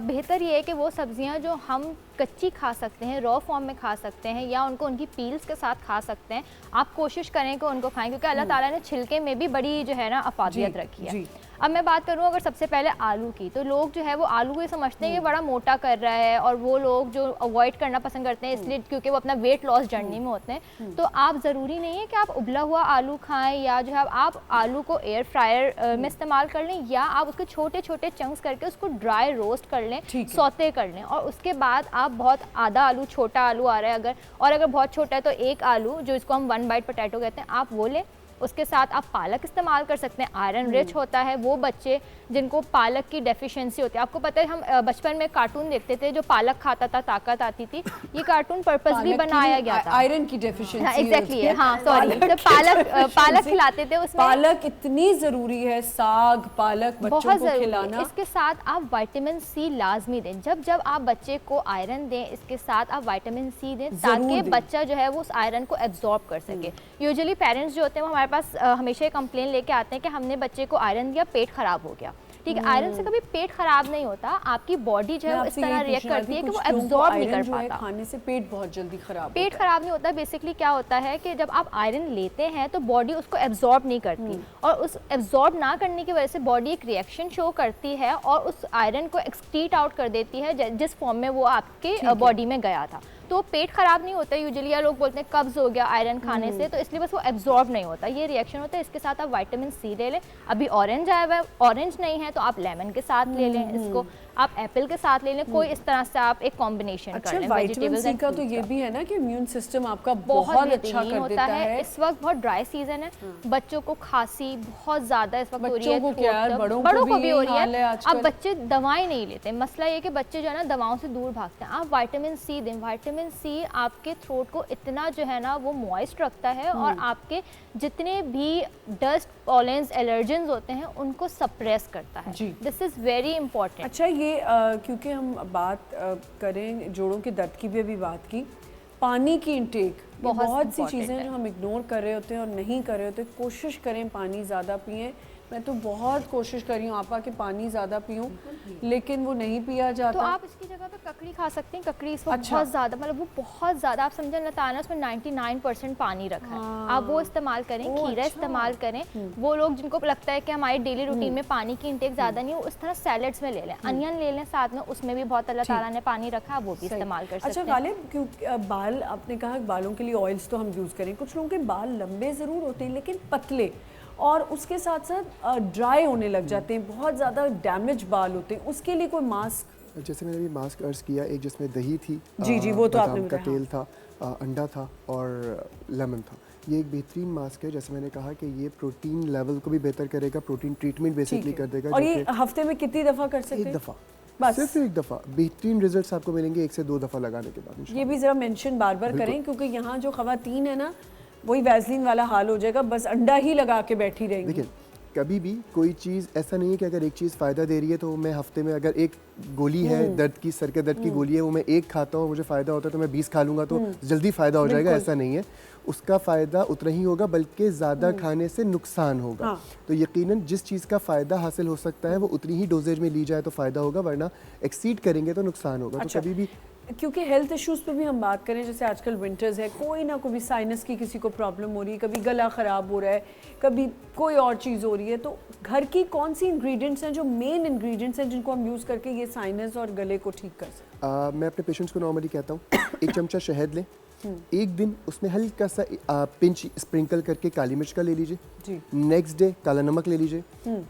बेहतर ये है कि वो सब्जियां जो हम कच्ची खा सकते हैं, रॉ फॉर्म में खा सकते हैं, या उनको उनकी पील्स के साथ खा सकते हैं। आप कोशिश करें कि उनको खाएं, क्योंकि अल्लाह ताला ने छिलके में भी बड़ी जो है ना अफादियत रखी है। अब मैं बात करूँ अगर सबसे पहले आलू की, तो लोग जो है वो आलू को ही समझते हैं कि बड़ा मोटा कर रहा है, और वो लोग जो अवॉइड करना पसंद करते हैं इसलिए क्योंकि वो अपना वेट लॉस जर्नी में होते हैं। तो आप ज़रूरी नहीं है कि आप उबला हुआ आलू खाएं, या जो है आप आलू को एयर फ्रायर में इस्तेमाल कर लें, या आप उसके छोटे छोटे चंक्स करके उसको ड्राई रोस्ट कर लें, सौते कर लें, और उसके बाद आप बहुत आधा आलू, छोटा आलू आ रहा है अगर, और अगर बहुत छोटा है तो एक आलू जो इसको हम 1 बाइट पोटैटो कहते हैं, आप वो लें। उसके साथ आप पालक इस्तेमाल कर सकते हैं, आयरन रिच होता है। वो बच्चे जिनको पालक की डेफिशिएंसी होती है, आपको पता है हम बचपन में कार्टून देखते थे जो पालक खाता था ताकत आती थी, ये कार्टून पर्पसली बनाया गया था, आयरन की डेफिशिएंसी। एग्जैक्टली, हाँ सॉरी, तो पालक खिलाते थे उसमें। पालक इतनी जरूरी है, साग पालक बच्चों को खिलाना। इसके साथ आप विटामिन सी लाजमी दें, जब जब आप बच्चे को आयरन दें इसके साथ आप विटामिन सी दें, ताकि बच्चा जो है वो उस आयरन को एब्जॉर्ब कर सके। यूजुअली पेरेंट्स जो होते हैं वो हमारे पास हमेशा कंप्लेन लेके आते हैं कि हमने बच्चे को आयरन दिया, पेट खराब हो गया। ठीक है, आयरन से कभी पेट खराब नहीं होता, आपकी बॉडी जो है वो इस तरह रिएक्ट करती है कि वो एब्जॉर्ब नहीं कर पाता। खाने से पेट बहुत जल्दी खराब पेट खराब नहीं होता। बेसिकली क्या होता है कि जब आप आयरन लेते हैं तो बॉडी उसको एब्जॉर्ब नहीं करती, और उस एब्जॉर्ब ना करने की वजह से बॉडी एक रिएक्शन शो करती है और उस आयरन को एक्सक्रीट आउट कर देती है जिस फॉर्म में वो आपके बॉडी में गया था। तो पेट खराब नहीं होता यूजुअली, या लोग बोलते हैं कब्ज हो गया आयरन खाने से, तो इसलिए बस वो एब्जॉर्ब नहीं होता, ये रिएक्शन होता है। इसके साथ आप विटामिन सी ले लें। अभी ऑरेंज आया हुआ है, ऑरेंज नहीं है तो आप लेमन के साथ ले लें इसको, आप एप्पल के साथ ले लें, कोई इस तरह से आप एक कॉम्बिनेशन कर लें। विटामिन सी का तो ये भी है ना कि इम्यून सिस्टम आपका बहुत अच्छा कर देता है। इस वक्त बहुत ड्राई सीजन है, बच्चों को खांसी बहुत ज्यादा इस वक्त हो रही है, बड़ों को भी हो रही है। अब बच्चे दवाएं नहीं लेते, मसला ये कि बच्चे जो है ना दवाओं से दूर भागते हैं। आप विटामिन सी दें, विटामिन सी आपके थ्रोट को इतना जो है ना वो मॉइस्ट रखता है, और आपके जितने भी डस्ट, पॉलेंस, एलर्जेंस होते हैं उनको सप्रेस करता है। This is very important. अच्छा, ये क्योंकि हम बात करें जोड़ों के दर्द की भी अभी बात की, पानी की इंटेक बहुत सी चीज़ें जो हम इग्नोर कर रहे होते हैं और नहीं कर रहे होते। कोशिश करें पानी ज़्यादा पिएं। मैं तो बहुत कोशिश कर रही हूँ आपा कि पानी ज़्यादा पीऊँ, लेकिन वो नहीं पिया जाता। तो आप इसकी जगह पे ककड़ी खा सकते हैं। ककड़ी इस वक्त बहुत ज़्यादा, मतलब वो बहुत ज़्यादा, आप समझे ना, उसमें 99% पानी रखा है। आप वो इस्तेमाल करें, खीरा इस्तेमाल करें। वो लोग जिनको लगता है कि हमारे डेली रूटीन में पानी की इंटेक ज़्यादा नहीं हो, उस तरह सैलेड्स में ले लें, अनियन ले लें साथ में, उसमें भी बहुत अल्लाह ताला ने पानी रखा, वो भी इस्तेमाल कर सकते हैं। अच्छा गालिब, क्योंकि बाल, आपने कहा बालों के लिए ऑयल्स तो हम यूज़ करें, कुछ लोगों के बाल लंबे ज़रूर होते हैं लेकिन पतले, और उसके साथ साथ ड्राई होने लग जाते हैं, बहुत ज़्यादा डैमेज बाल होते हैं, उसके लिए कोई मास्क? जैसे मैंने भी मास्क अर्ज किया, एक जिसमें दही थी, जी वो तो आपने का तेल था, अंडा था और लेमन था। ये एक बेहतरीन मास्क है। जैसे मैंने कहा कि ये प्रोटीन लेवल को भी बेहतर करेगा, प्रोटीन ट्रीटमेंट बेसिकली कर देगा। और ये हफ्ते में कितनी दफ़ा कर सकते हैं? एक दफ़ा, बस सिर्फ एक दफ़ा। बेहतरीन रिजल्ट्स आपको मिलेंगे 1 से 2 दफ़ा लगाने के बाद। ये भी ज़रा मेंशन बार बार करें, क्योंकि यहाँ जो ख़वातीन है ना, वही वैसलीन वाला हाल हो जाएगा, बस अंडा ही लगा के बैठी रहेंगी। देखिए, कभी भी कोई चीज़ ऐसा नहीं है कि अगर एक चीज़ फ़ायदा दे रही है तो मैं हफ्ते में, अगर एक गोली है दर्द की, सर के दर्द की गोली है, वो मैं एक खाता हूँ, मुझे फ़ायदा होता है तो मैं 20 खा लूँगा तो जल्दी फ़ायदा हो जाएगा, ऐसा नहीं है। उसका फ़ायदा उतना ही होगा, बल्कि ज़्यादा खाने से नुकसान होगा। हाँ। तो यकीनन जिस चीज़ का फ़ायदा हासिल हो सकता है वो उतनी ही डोजेज में ली जाए तो फ़ायदा होगा, वरना एक्सीड करेंगे तो नुकसान होगा। अच्छा। तो कभी भी, क्योंकि हेल्थ इश्यूज़ पे भी हम बात करें, जैसे आजकल विंटर्स है, कोई ना कोई साइनस की किसी को प्रॉब्लम हो रही है, कभी गला ख़राब हो रहा है, कभी कोई और चीज़ हो रही है, तो घर की कौन सी इंग्रेडिएंट्स हैं जो मेन इंग्रेडिएंट्स हैं जिनको हम यूज़ करके ये साइनस और गले को ठीक कर सकते? मैं अपने पेशेंट्स को नॉर्मली कहता हूँ 1 चमचा शहद लें, एक दिन उसमें हल्का सा पिंच स्प्रिंकल करके काली मिर्च का ले लीजिए, नेक्स्ट डे काला नमक ले लीजिए,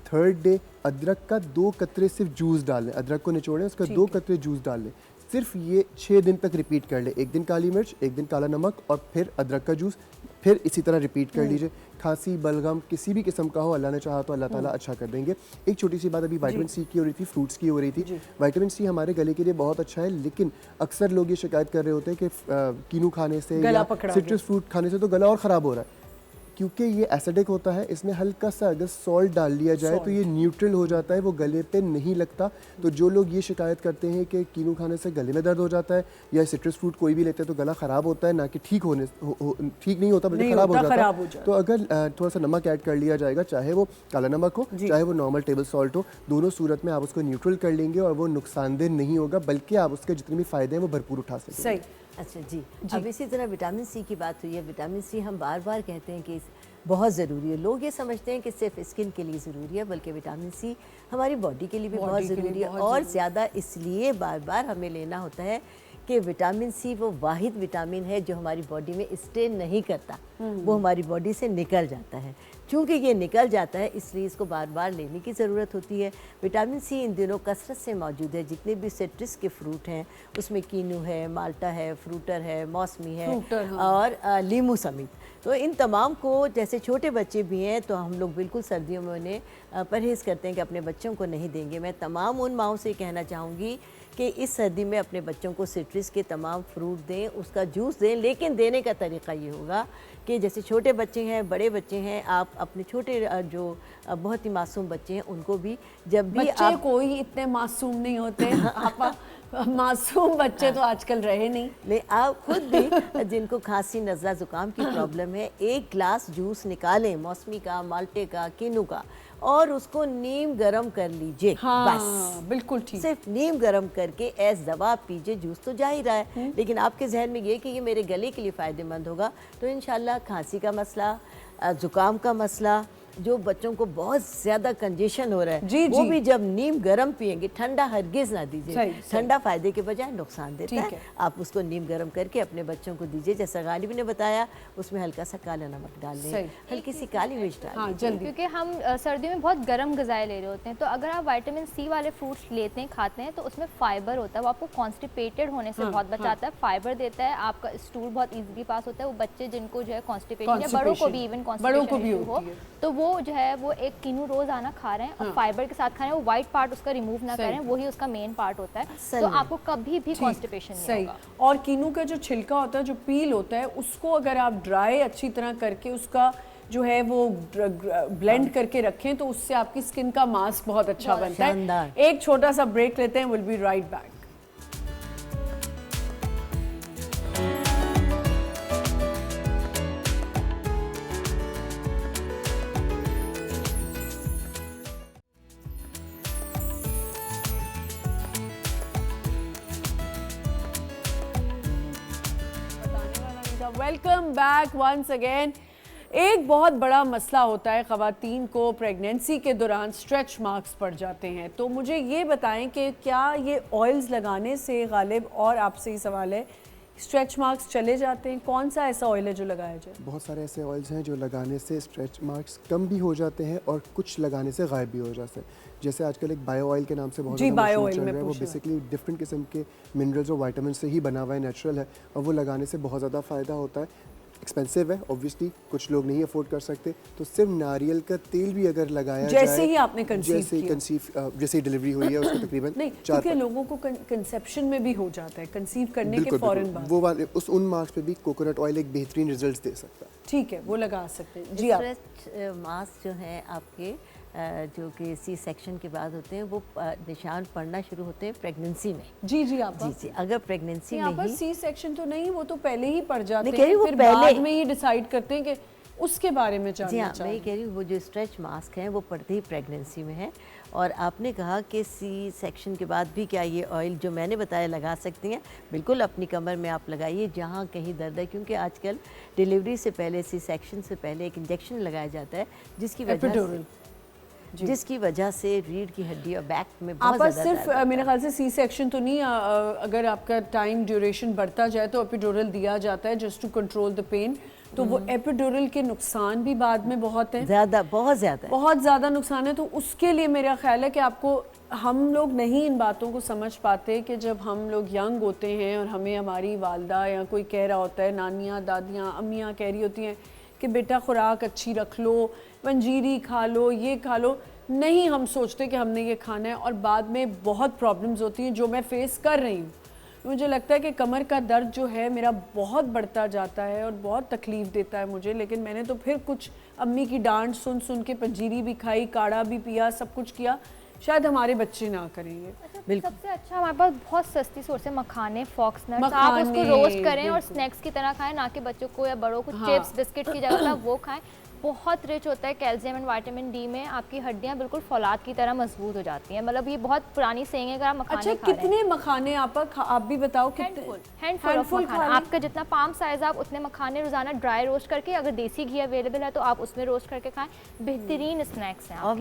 थर्ड डे अदरक का 2 कतरे सिर्फ जूस डाल लें, अदरक को निचोड़ें, उसका 2 कतरे जूस डाल लें। सिर्फ ये 6 दिन तक रिपीट कर ले, एक दिन काली मिर्च, एक दिन काला नमक और फिर अदरक का जूस, फिर इसी तरह रिपीट कर लीजिए। खांसी, बलगम किसी भी किस्म का हो, अल्लाह ने चाहा तो अल्लाह ताला अच्छा कर देंगे। एक छोटी सी बात, अभी विटामिन सी की हो रही थी, फ्रूट्स की हो रही थी। विटामिन सी हमारे गले के लिए बहुत अच्छा है, लेकिन अक्सर लोग ये शिकायत कर रहे होते हैं कि कीनू खाने से या सिट्रस फ्रूट खाने से तो गला और ख़राब हो रहा है, क्योंकि ये एसिडिक होता है। इसमें हल्का सा अगर सॉल्ट डाल लिया जाए तो ये न्यूट्रल हो जाता है, वो गले पे नहीं लगता। तो जो लोग ये शिकायत करते हैं कि कीनू खाने से गले में दर्द हो जाता है या सिट्रस फ्रूट कोई भी लेते हैं तो गला ख़राब होता है, ना कि ठीक नहीं होता बल्कि ख़राब हो जाता है। तो अगर थोड़ा सा नमक ऐड कर लिया जाएगा, चाहे वो काला नमक हो चाहे वो नॉर्मल टेबल सॉल्ट हो, दोनों सूरत में आप उसको न्यूट्रल कर लेंगे और वो नुकसानदेह नहीं होगा, बल्कि आप उसके जितने भी फ़ायदे हैं वो भरपूर उठा सकेंगे। अच्छा जी, अब इसी तरह विटामिन सी की बात हुई है। विटामिन सी हम बार बार कहते हैं कि बहुत ज़रूरी है। लोग ये समझते हैं कि सिर्फ स्किन के लिए ज़रूरी है, बल्कि विटामिन सी हमारी बॉडी के लिए भी बहुत ज़रूरी है, और ज़्यादा इसलिए बार बार हमें लेना होता है कि विटामिन सी वो वाहिद विटामिन है जो हमारी बॉडी में स्टे नहीं करता, वो हमारी बॉडी से निकल जाता है। चूँकि ये निकल जाता है इसलिए इसको बार बार लेने की ज़रूरत होती है। विटामिन सी इन दिनों कसरत से मौजूद है। जितने भी सिट्रस के फ्रूट हैं उसमें कीनू है, माल्टा है, फ्रूटर है, मौसमी है, और लीमू समेत। तो इन तमाम को, जैसे छोटे बच्चे भी हैं तो हम लोग बिल्कुल सर्दियों में उन्हें परहेज़ करते हैं कि अपने बच्चों को नहीं देंगे। मैं तमाम उन माओं से कहना चाहूँगी कि इस सर्दी में अपने बच्चों को सिट्रस के तमाम फ्रूट दें, उसका जूस दें, लेकिन देने का तरीका ये होगा कि जैसे छोटे बच्चे हैं, बड़े बच्चे हैं, आप अपने छोटे जो बहुत ही मासूम बच्चे हैं उनको भी, जब भी बच्चे कोई इतने मासूम नहीं होते आप मासूम बच्चे तो आजकल रहे नहीं। ले आप खुद भी जिनको खांसी, नज़ला, ज़ुकाम की प्रॉब्लम है, एक ग्लास जूस निकालें मौसमी का, माल्टे का, कीनू का, और उसको नीम गरम कर लीजिए। हाँ, बस बिल्कुल ठीक। सिर्फ नीम गरम करके एज दवा पीजिए। जूस तो जा ही रहा है, लेकिन आपके जहन में ये कि ये मेरे गले के लिए फ़ायदेमंद होगा, तो इंशाल्लाह खांसी का मसला, ज़ुकाम का मसला, जो बच्चों को बहुत ज़्यादा कंजेशन हो रहा है, वो भी जब नीम गरम पिएंगे, ठंडा हरगिज़ ना दीजिए। ठंडा फ़ायदे के बजाय नुकसान देता है। आप उसको नीम गरम करके अपने बच्चों को दीजिए। जैसा गालिब ने बताया, उसमें हल्का सा काला नमक डाल दें, हल्की सी काली मिर्च डाल दें, क्योंकि हम सर्दियों में बहुत गर्म ग़िज़ाएँ ले रहे होते हैं। तो अगर आप विटामिन सी वाले फ्रूट्स लेते हैं, खाते हैं, तो उसमें फ़ाइबर होता है, वो आपको कॉन्स्टिपेटेड होने से बहुत बचाता है। फ़ाइबर देता है, आपका स्टूल बहुत ईजिली पास होता है। वो बच्चे जिनको जो है कॉन्स्टिपेशन, या बड़ों को भी इवन कॉन्स्टिपेशन हो, तो वो जो है वो एक कीनू रोज़ाना खा रहे हैं और फाइबर के साथ खा रहे हैं, वो वाइट पार्ट उसका रिमूव ना करें, वही उसका मेन पार्ट होता है। तो आपको कभी भी कॉन्स्टिपेशन नहीं होगा। और कीनू का जो छिलका होता है, जो पील होता है, उसको अगर आप ड्राई अच्छी तरह करके उसका जो है वो ब्लेंड करके रखें तो उससे आपकी स्किन का मास्क बहुत अच्छा बनता है। एक छोटा सा ब्रेक लेते हैं, will be right back. Welcome back once again. एक बहुत बड़ा मसला होता है ख़वातीन को प्रेगनेंसी के दौरान, स्ट्रेच मार्क्स पड़ जाते हैं। तो मुझे ये बताएं कि क्या ये ऑयल्स लगाने से, गालिब और आपसे ही सवाल है, स्ट्रेच मार्क्स चले जाते हैं? कौन सा ऐसा ऑयल है जो लगाया जाए? बहुत सारे ऐसे ऑयल्स हैं जो लगाने से स्ट्रेच मार्क्स कम भी हो जाते हैं और कुछ लगाने से गायब भी हो जाते हैं। जैसे आजकल एक बायो ऑयल के नाम से बहुत ज़्यादा मशहूर चल रहा है, वो बेसिकली डिफरेंट किस्म के मिनरल्स और विटामिन से ही बना हुआ है, नेचुरल है, और वो लगाने से बहुत ज़्यादा फ़ायदा होता है। एक्सपेंसिव है ऑब्वियसली, कुछ लोग नहीं अफोर्ड कर सकते, तो सिर्फ नारियल का तेल भी अगर लगाया जैसे जाए, ही आपने जैसे ही डिलीवरी हुई है उसको तकरीबन नहीं, क्योंकि लोगों को कंसेप्शन में भी हो जाता है, कंसीव करने के फौरन बाद, वो वाले उन मार्क्स पे भी कोकोनट ऑयल एक बेहतरीन रिजल्ट्स दे सकता है। ठीक है, वो लगा सकते हैं जी। आप स्ट्रेच मास्क जो हैं आपके जो कि सी सेक्शन के बाद होते हैं, वो निशान पड़ना शुरू होते हैं प्रेगनेंसी में। जी जी आप जी, अगर प्रेगनेंसी में ही सी सेक्शन तो नहीं, वो तो पहले ही पड़ जाते हैं, फिर बाद में ही डिसाइड करते हैं कि उसके बारे में जानना चाहिए। जी हाँ, मैं कह रही हूँ वो जो स्ट्रेच मास्क हैं वो पड़ते ही प्रेगनेंसी में है। और आपने कहा कि सी सेक्शन के बाद भी क्या ये ऑयल जो मैंने बताया लगा सकती हैं? बिल्कुल, अपनी कमर में आप लगाइए जहाँ कहीं दर्द है, क्योंकि आजकल डिलीवरी से पहले, सी सेक्शन से पहले एक इंजेक्शन लगाया जाता है जिसकी वजह से रीढ़ की हड्डी और बैक में बहुत ज़्यादा सिर्फ मेरे ख्याल से सी सेक्शन तो नहीं, अगर आपका टाइम ड्यूरेशन बढ़ता जाए तो एपिड्यूरल दिया जाता है just to control the pain. तो वो एपिड्यूरल के नुकसान भी बाद में बहुत हैं, बहुत ज़्यादा नुकसान है। तो उसके लिए मेरा ख्याल है कि आपको, हम लोग नहीं इन बातों को समझ पाते कि जब हम लोग यंग होते हैं और हमें हमारी वालदा या कोई कह रहा होता है, नानियाँ, दादियाँ, अम्मियाँ कह रही होती हैं कि बेटा खुराक अच्छी रख लो, पंजीरी खा लो, ये खा लो, नहीं हम सोचते कि हमने ये खाना है, और बाद में बहुत प्रॉब्लम्स होती हैं जो मैं फेस कर रही हूँ। मुझे लगता है कि कमर का दर्द जो है मेरा बहुत बढ़ता जाता है और बहुत तकलीफ़ देता है मुझे, लेकिन मैंने तो फिर कुछ अम्मी की डांट सुन सुन के पंजीरी भी खाई, काढ़ा भी पिया, सब कुछ किया, शायद हमारे बच्चे ना करेंगे। सबसे अच्छा हमारे पास बहुत सस्ती सोर्स है मखाने, फॉक्स नट्स, आप उसको रोस्ट करें और स्नैक्स की तरह खाएं, ना कि बच्चों को या बड़ों को चिप्स बिस्किट की जगह वो खाएं। बहुत रिच होता है कैल्शियम एंड विटामिन डी में, आपकी हड्डियां बिल्कुल फौलाद की तरह मजबूत हो जाती हैं। मतलब ये बहुत पुरानी सेइंग है, अगर आप मखाने अच्छा, खा रहे हैं। कितने मखाने आप भी बताओ, कितने? हैंडफुल ऑफ मखाने, आपका जितना पाम साइज आप उतने मखाने रोजाना ड्राई रोस्ट करके, अगर देसी घी अवेलेबल है तो आप उसमें रोस्ट करके खाएं। बेहतरीन स्नैक्स हैं और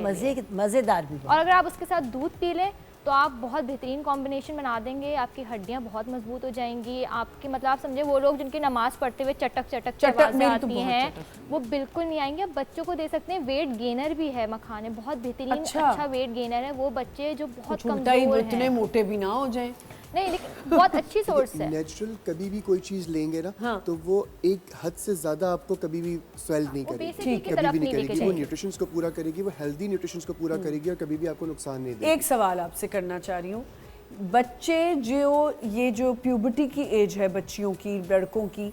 मज़ेदार भी। और अगर आप उसके साथ दूध पी लें तो आप बहुत बेहतरीन कॉम्बिनेशन बना देंगे, आपकी हड्डियां बहुत मजबूत हो जाएंगी। आपकी मतलब आप समझे वो लोग जिनकी नमाज पढ़ते हुए चटक चटक की आवाज़ें आती हैं, वो बिल्कुल नहीं आएंगे। आप बच्चों को दे सकते हैं, वेट गेनर भी है मखाने, बहुत बेहतरीन अच्छा वेट गेनर है। वो बच्चे जो बहुत कमजोर हैं, इतने मोटे भी ना हो जाएं। नहीं, लेकिन बहुत अच्छी सोर्स है। नेचुरल कभी भी कोई चीज़ लेंगे ना, हाँ। तो वो एक हद से ज़्यादा आपको कभी भी स्वेल नहीं करेगी, कभी भी नहीं करेगी। वो न्यूट्रिशंस को पूरा करेगी, वो हेल्दी न्यूट्रिशंस को पूरा करेगी और कभी भी आपको नुकसान नहीं देगी। एक सवाल आपसे करना चाह रही हूँ, बच्चे जो प्यूबर्टी की एज है बच्चियों की, लड़कों की,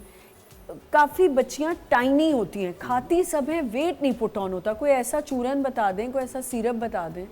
काफ़ी बच्चियाँ टाइनी होती हैं, खाती सब हैं, वेट नहीं पुट ऑन होता। कोई ऐसा चूरन बता दें, कोई ऐसा सिरप बता दें।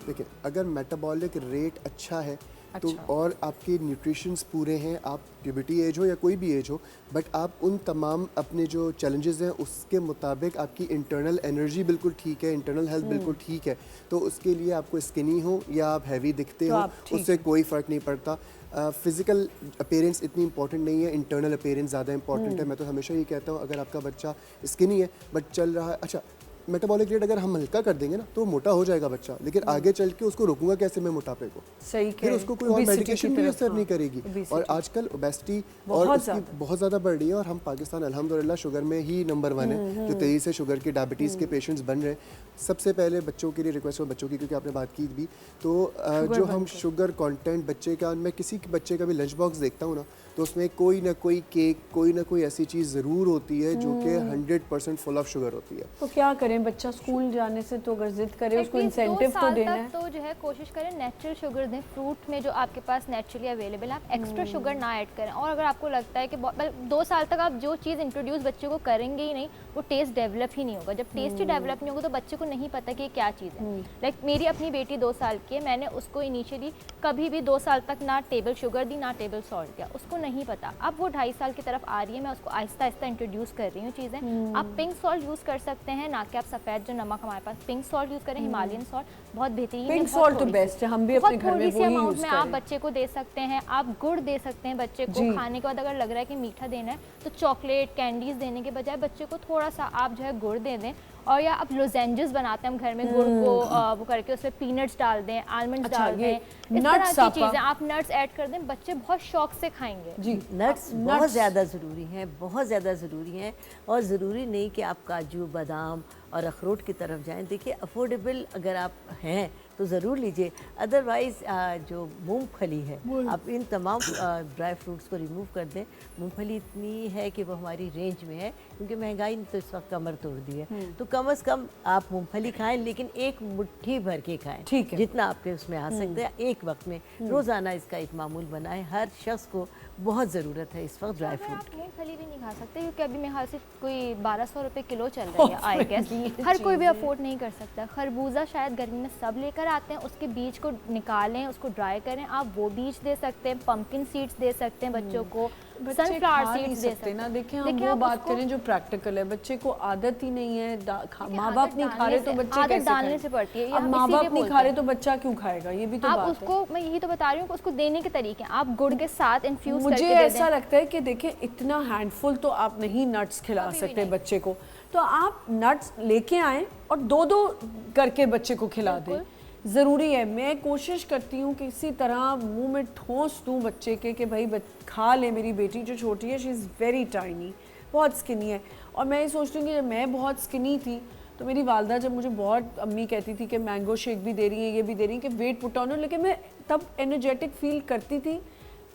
देखिए, अगर मेटाबॉलिक रेट अच्छा है तो और आपके न्यूट्रिशंस पूरे हैं, आप प्यूबर्टी एज हो या कोई भी एज हो, बट आप उन तमाम अपने जो चैलेंजेस हैं उसके मुताबिक आपकी इंटरनल एनर्जी बिल्कुल ठीक है, इंटरनल हेल्थ बिल्कुल ठीक है, तो उसके लिए आपको स्किनी हो या आप हैवी दिखते हो, उससे कोई फ़र्क नहीं पड़ता। फिज़िकल अपीयरेंस इतनी इंपॉर्टेंट नहीं है, इंटरनल अपीयरेंस ज़्यादा इंपॉर्टेंट है। मैं तो हमेशा ये कहता हूँ, अगर आपका बच्चा स्किनी है बट चल रहा है, अच्छा मेटाबॉलिक रेट अगर हम हल्का कर देंगे ना तो मोटा हो जाएगा बच्चा, लेकिन आगे चल के उसको रोकूंगा कैसे मैं मोटापे को? सही, फिर उसको कोई और मेडिकेशन भी असर नहीं करेगी। और आजकल ओबेसिटी और उसकी बहुत ज़्यादा बढ़ रही है, और हम पाकिस्तान अल्हम्दुलिल्लाह शुगर में ही नंबर 1 है, जो तेज़ी से शुगर के डायबिटीज़ के पेशेंट्स बन रहे हैं। सबसे पहले बच्चों के लिए रिक्वेस्ट हो, बच्चों की, क्योंकि आपने बात की भी, तो जो हम शुगर कंटेंट बच्चे का, मैं किसी बच्चे का भी लंच बॉक्स देखता हूँ ना, तो उसमें कोई ना कोई केक, कोई ना कोई ऐसी चीज़ ज़रूर होती है जो कि 100% फुल ऑफ शुगर होती है। तो क्या करें, बच्चा स्कूल जाने से तो अगर जिद करे, उसको इंसेंटिव तो देना है। तो जो है कोशिश करें नेचुरल शुगर दें, फ्रूट में जो आपके पास नेचुरली अवेलेबल है, आप एक्स्ट्रा शुगर ना ऐड करें। और अगर आपको लगता है कि 2 साल तक आप जो चीज़ इंट्रोड्यूस बच्चे को करेंगे ही नहीं, वो टेस्ट डेवलप ही नहीं होगा। जब टेस्ट ही डेवलप नहीं होगा तो बच्चे को नहीं पता कि ये क्या चीज़ है। लाइक मेरी अपनी बेटी 2 साल की है, मैंने उसको इनिशियली कभी भी 2 साल तक ना टेबल शुगर दी ना टेबल सॉल्ट दिया, उसको नहीं पता। अब वो 2.5 साल की तरफ आ रही है, मैं उसको आहिस्ता आहिस्ता इंट्रोड्यूस कर रही हूँ चीज़ें। आप पिंक सॉल्ट यूज़ कर सकते हैं, ना कि आप सफ़ेद जो नमक हमारे पास, पिंक सॉल्ट यूज़ करें, हिमालयन सॉल्ट बहुत बेहतरीन है। पिंक सॉल्ट तो बेस्ट है, हम भी अपने घर में वही यूज़ में आप बच्चे को दे सकते हैं। आप गुड़ दे सकते हैं बच्चे को खाने के बाद, अगर लग रहा है कि मीठा देना है तो चॉकलेट कैंडीज देने के बजाय बच्चे को थोड़ा सा आप जो है गुड़ दे दें। और या आप लोजेंजेस बनाते हैं हम घर में, गुड़ को वो करके उसमें पीनट्स डाल दें, आलमंड्स डाल दें, इस तरह की चीज़ें आप नट्स ऐड कर दें, बच्चे बहुत शौक से खाएंगे। जी, नट्स बहुत ज़्यादा ज़रूरी हैं, बहुत ज़्यादा ज़रूरी हैं। और ज़रूरी नहीं कि आप काजू बादाम और अखरोट की तरफ जाएं। देखिए, अफोर्डेबल अगर आप हैं तो ज़रूर लीजिए, अदरवाइज़ जो मूंगफली है, आप इन तमाम ड्राई फ्रूट्स को रिमूव कर दें। मूंगफली इतनी है कि वो हमारी रेंज में है, क्योंकि महंगाई ने तो इस वक्त कमर तोड़ दी है, तो कम से कम आप मूंगफली खाएं, लेकिन एक मुट्ठी भर के खाएं, ठीक है, जितना आपके उसमें आ सकते हैं एक वक्त में। रोज़ाना इसका एक मामूल बनाएं, हर शख्स को बहुत ज़रूरत है इस वक्त ड्राई फ्रूट की। मूंगफली भी नहीं खा सकते क्योंकि अभी मेरे ख्याल से कोई 1200 रुपये किलो चल रही है, आई गेस हर कोई भी अफोर्ड नहीं कर सकता। खरबूजा शायद गर्मी में सब लेकर आते हैं, उसके बीज को निकालें, उसको ड्राई करें, आप वो बीज दे सकते हैं। पंपकिन सीड्स दे सकते हैं बच्चों को, सनफ्लावर सीड्स दे सकते हैं ना। देखिए, हम वो बात करें जो प्रैक्टिकल है, बच्चे को आदत ही नहीं है, माँ बाप नहीं खा रहे तो बच्चे कैसे डालने से पड़ती है। अब माँ बाप नहीं खा रहे तो बच्चा क्यों खाएगा, ये भी तो आप बात उसको, मैं यही तो बता रही हूँ, उसको देने के तरीके आप गुड़ के साथ इन्फ्यूज करके मुझे ऐसा लगता है कि देखिए, इतना हैंडफुल तो आप नहीं नट्स खिला सकते बच्चे को, तो आप नट्स लेके आएं और 2-2 करके बच्चे को खिला दें, ज़रूरी है। मैं कोशिश करती हूँ कि इसी तरह मुंह में ठोस दूँ बच्चे के कि भाई खा ले। मेरी बेटी जो छोटी है, शी इज़ वेरी टाइनी, बहुत स्किनी है, और मैं ये सोचती हूँ कि जब मैं बहुत स्किनी थी तो मेरी वालदा जब मुझे बहुत, अम्मी कहती थी कि मैंगो शेक भी दे रही है, ये भी दे रही है कि वेट पुट ऑन हो, लेकिन मैं तब एनर्जेटिक फील करती थी,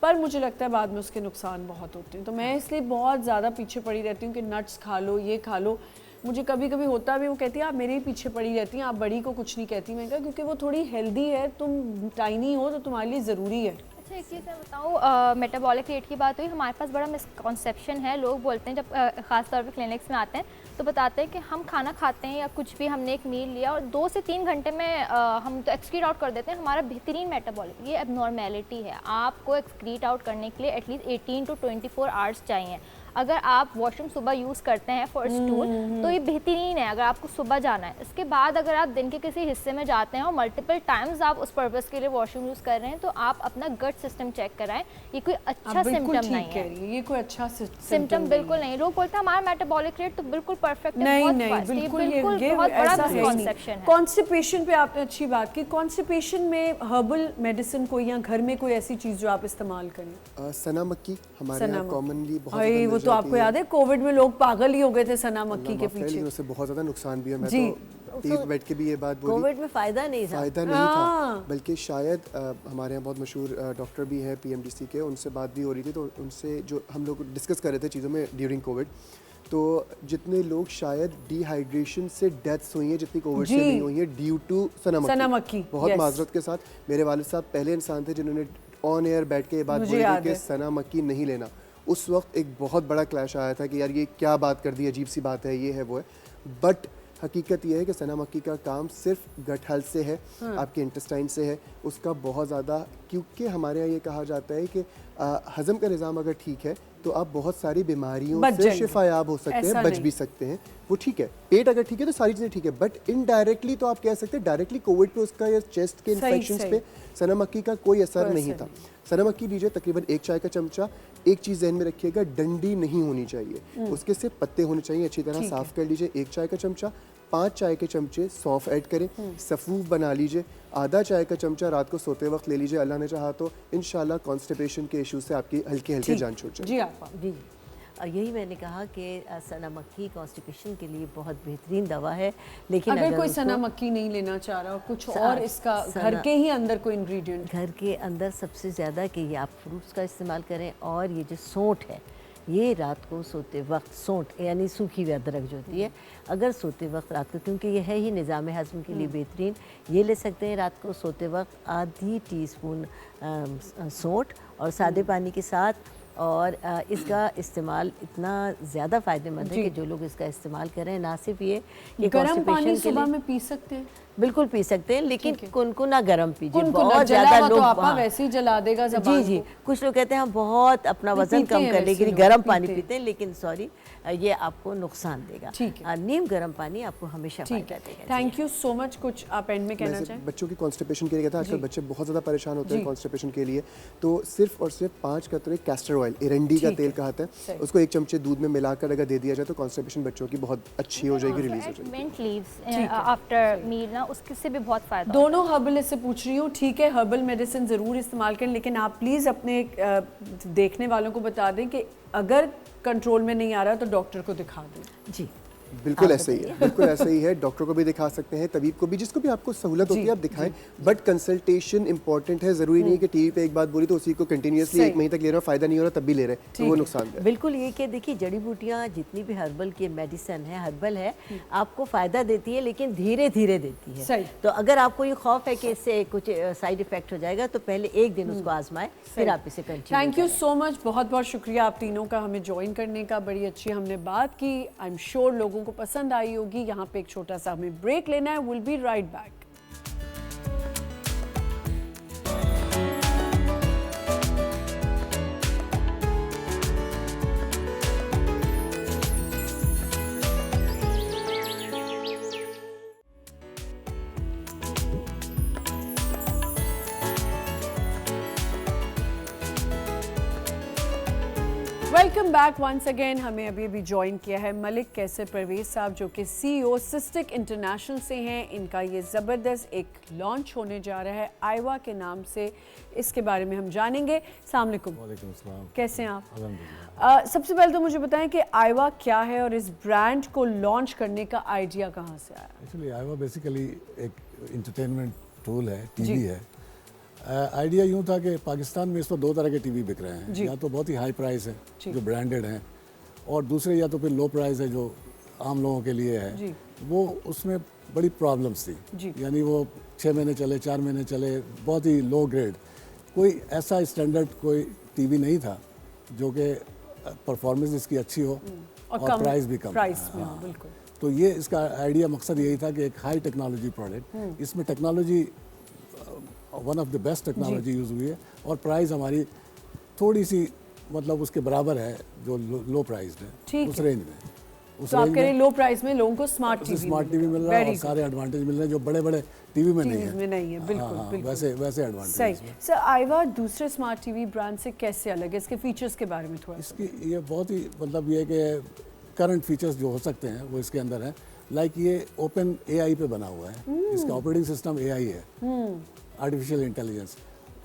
पर मुझे लगता है बाद में उसके नुकसान बहुत होते हैं। तो मैं इसलिए बहुत ज़्यादा पीछे पड़ी रहती हूँ कि नट्स खा लो, ये खा लो। मुझे कभी कभी होता भी, वो कहती है आप मेरे ही पीछे पड़ी रहती हैं, आप बड़ी को कुछ नहीं कहती। मैं कहा क्योंकि वो थोड़ी हेल्दी है, तुम टाइनी हो तो तुम्हारे लिए ज़रूरी है। अच्छा, एक चीज़ मैं बताऊँ, मेटाबॉलिक रेट की बात हुई, हमारे पास बड़ा मिसकॉन्सेप्शन है। लोग बोलते हैं, जब ख़ास तौर पे क्लिनिक्स में आते हैं तो बताते हैं कि हम खाना खाते हैं या कुछ भी, हमने एक मील लिया और 2 से 3 घंटे में हम तो एक्सक्रीट आउट कर देते हैं हमारा बेहतरीन मेटाबॉलिक। ये एबनॉर्मेलिटी है। आपको एक्सक्रीट आउट करने के लिए एटलीस्ट 18 to 24 आवर्स चाहिए। अगर आप वॉशरूम सुबह यूज़ करते हैं फॉर स्टूल तो ये बेहतरीन है अगर आपको सुबह जाना है। इसके बाद अगर आप दिन के किसी हिस्से में जाते हैं और मल्टीपल टाइम्स आप उस पर्पज़ के लिए वॉशरूम यूज़ कर रहे हैं तो आप अपना गट सिस्टम चेक कराएं। ये कोई अच्छा सिम्टम नहीं है, ये कोई अच्छा सिम्टम बिल्कुल नहीं। लोग बोलते हैं हमारा मेटाबॉलिक रेट तो बिल्कुल परफेक्ट है, नहीं बहुत नहीं fast है। बिल्कुल बिल्कुल ये बहुत बड़ा ऐसा है मिसकॉन्सेप्शन है। कॉन्स्टिपेशन पे आपने अच्छी बात की। कॉन्स्टिपेशन में हर्बल मेडिसिन कोई या घर में कोई ऐसी चीज जो आप इस्तेमाल करें? सना मक्की हमारे यहाँ कॉमनली बहुत भाई ज़्यादा वो मिल तो जाती आपको याद है कोविड में लोग पागल ही हो गए थे सना मक्की के माफ़ करें, पीछे। लेकिन उससे बहुत ज़्यादा नुकसान भी है। मैं जी। तो टीवी बैठ के भी ये बात बोली, कोविड में फ़ायदा नहीं था। फ़ायदा नहीं था, बल्कि शायद हमारे यहाँ बहुत मशहूर डॉक्टर भी हैं पीएमडीसी के, उनसे बात भी हो रही थी तो उनसे जो हम लोग डिस्कस कर रहे थे चीज़ों में ड्यूरिंग कोविड, तो जितने लोग शायद डिहाइड्रेशन से डेथ्स हुई हैं जितनी कोविड से नहीं हुई हैं ड्यू टू सना मक्की। बहुत माजरत के साथ मेरे वालिद साहब पहले इंसान थे जिन्होंने ऑन एयर बैठ के ये बात बोली थी कि सना मक्की नहीं लेना। उस वक्त एक बहुत बड़ा क्लैश आया था कि यार ये क्या बात कर दी, अजीब सी बात है, ये है वो है। बट हकीकत ये है कि सना मक्की का काम सिर्फ गट हेल्थ से है, आपके इंटेस्टाइन से है, उसका बहुत ज़्यादा, क्योंकि हमारे यहाँ ये कहा जाता है कि हज़म का निज़ाम अगर ठीक है तो आप बहुत सारी बीमारियों से शिफायाब हो सकते हैं, बच भी सकते हैं, वो ठीक है। पेट अगर ठीक है तो सारी चीज़ें ठीक है, बट इनडायरेक्टली तो आप कह सकते हैं डायरेक्टली कोविड पे उसका या चेस्ट के इन्फेक्शंस पे सना मक्की का कोई असर नहीं था। सना मक्की लीजिए तकरीबन 1 चाय का चमचा। एक चीज़ ध्यान में रखिएगा, डंडी नहीं होनी चाहिए, उसके सिर्फ पत्ते होने चाहिए, अच्छी तरह साफ कर लीजिए। 1 चाय का चमचा, 5 चाय के चमचे सौंफ ऐड करें, सफ़ूफ बना लीजिए। आधा चाय का चमचा रात को सोते वक्त ले लीजिए, अल्लाह ने चाहा तो इंशाल्लाह कॉन्स्टिपेशन के इशू से आपकी हल्के हल्के जान छूट जाए। जी आप जी और यही मैंने कहा कि सना मक्खी कॉन्स्टिपेशन के लिए बहुत बेहतरीन दवा है। लेकिन अगर कोई सना मक्खी नहीं लेना चाह रहा और कुछ और इसका घर के ही अंदर कोई इंग्रेडिएंट, घर के अंदर सबसे ज़्यादा कि ये आप फ्रूट्स का इस्तेमाल करें, और ये जो सौंठ है ये रात को सोते वक्त, सौंठ यानी सूखी हुई अदरक जो होती है, अगर सोते वक्त रात को, क्योंकि ये है ही निज़ाम हज़म के लिए बेहतरीन, ये ले सकते हैं रात को सोते वक्त आधी टीस्पून सौंठ और सादे पानी के साथ। और इसका इस्तेमाल इतना ज़्यादा फ़ायदेमंद है कि जो लोग इसका इस्तेमाल करें, ना सिर्फ ये कि गर्म पानी सुबह में पी सकते हैं, बिल्कुल पी सकते हैं, लेकिन कुनकुना गर्म पीजिए। कुनकुना बहुत ज़्यादा लोग तो आपा वैसे ही जला देगा ज़बान जी को। कुछ लोग कहते हैं हम बहुत अपना वजन कम कर लेंगे, गर्म पानी पीते हैं, लेकिन सॉरी ये आपको नुकसान देगा। नीम गर्म पानी आपको हमेशा फायदा देगा। Thank you so much. कुछ आप एंड में कहना चाहें? बच्चों की कॉन्स्टिपेशन के लिए कहता है, आजकल बच्चे बहुत ज़्यादा परेशान होते हैं कॉन्स्टिपेशन के लिए, तो सिर्फ और सिर्फ 5 कतरे कैस्टर ऑयल, एरंडी का तेल कहते हैं, उसको 1 चमचे दूध में मिलाकर अगर दे दिया जाए तो कॉन्स्टिपेशन बच्चों की बहुत अच्छी हो जाएगी, रिलीज हो जाएगी। मिंट लीव्स आफ्टर मील ना, उसके से भी बहुत फायदा। दोनों हर्बल से पूछ रही हूँ, ठीक है हर्बल मेडिसिन ज़रूर इस्तेमाल करें, लेकिन आप प्लीज़ अपने देखने वालों को बता दें कि अगर कंट्रोल में नहीं आ रहा तो डॉक्टर को दिखा दें। जी बिल्कुल ऐसे ही है, बिल्कुल ऐसे ही है। डॉक्टर को भी दिखा सकते हैं, तबीब को भी, जिसको भी आपको सहूलत होती है आप दिखाएं, बट कंसल्टेशन इंपॉर्टेंट है। ज़रूरी नहीं है कि टीवी पे एक बात बोली तो उसी को कंटिन्यूसली 1 महीने तक ले रहे हो, फ़ायदा नहीं हो रहा तब भी ले रहे, तो वो नुकसान है। बिल्कुल ये कि देखिए जड़ी बूटियाँ जितनी भी हर्बल की मेडिसिन है, हर्बल है, आपको फ़ायदा देती है लेकिन धीरे धीरे देती है। सही। तो अगर आपको ये खौफ है कि इससे कुछ साइड इफ़ेक्ट हो जाएगा तो पहले एक दिन उसको आजमाएं, फिर आप इसे continue. Thank you so much, बहुत बहुत शुक्रिया आप तीनों का हमें ज्वाइन करने का। बड़ी अच्छी हमने बात की, आई एम श्योर लोगों को पसंद आई होगी। यहाँ पे एक छोटा सा हमें ब्रेक लेना है, will be right back. Welcome back once again. हमें अभी अभी ज्वाइन किया है मलिक कैसर परवेज साहब, जो कि CEO सिस्टिक इंटरनेशनल से हैं। इनका ये ज़बरदस्त एक लॉन्च होने जा रहा है आइवा के नाम से, इसके बारे में हम जानेंगे। अस्सलाम वालेकुम। वालेकुम अस्सलाम। कैसे हैं आप? अल्हम्दुलिल्लाह। सबसे पहले तो मुझे बताएं कि आइवा क्या है और इस ब्रांड को लॉन्च करने का आइडिया कहाँ से आया? एक्चुअली आइवा बेसिकली एक इंटरटेनमेंट टूल है, टीवी है। आइडिया यूँ था कि पाकिस्तान में इस वक्त 2 तरह के टीवी बिक रहे हैं, या तो बहुत ही हाई प्राइस है जो ब्रांडेड हैं, और दूसरे या तो फिर लो प्राइस है जो आम लोगों के लिए है। वो उसमें बड़ी प्रॉब्लम्स थी, यानी वो 6 महीने चले, 4 महीने चले, बहुत ही लो ग्रेड। कोई ऐसा स्टैंडर्ड कोई टीवी नहीं था जो कि परफॉर्मेंस इसकी अच्छी हो और प्राइस भी कम। प्राइस में बिल्कुल। तो ये इसका आइडिया, मकसद यही था कि एक हाई टेक्नोलॉजी प्रोडक्ट, इसमें technology one of the best technology use हुई है, और प्राइस हमारी थोड़ी सी मतलब उसके बराबर है जो लो प्राइस है, ठीक उस है। रेंज में। उस तो आप रेंज कह रहे में लो प्राइस में लोगों को स्मार्ट टीवी मिल रहा है और सारे एडवांटेज मिल रहे हैं जो बड़े बड़े टीवी में नहीं है। में नहीं है, बिल्कुल हाँ, बिल्कुल वैसे एडवांटेज सही। सर आईवा दूसरे स्मार्ट टीवी ब्रांड से कैसे अलग है, इसके फीचर्स के बारे में थोड़ा सा? इसकी ये बहुत ही मतलब ये कि करंट फीचर्स जो हो सकते हैं वो इसके अंदर है। लाइक ये ओपन एआई पे बना हुआ है, इसका ऑपरेटिंग सिस्टम एआई है, आर्टिफिशियल इंटेलिजेंस।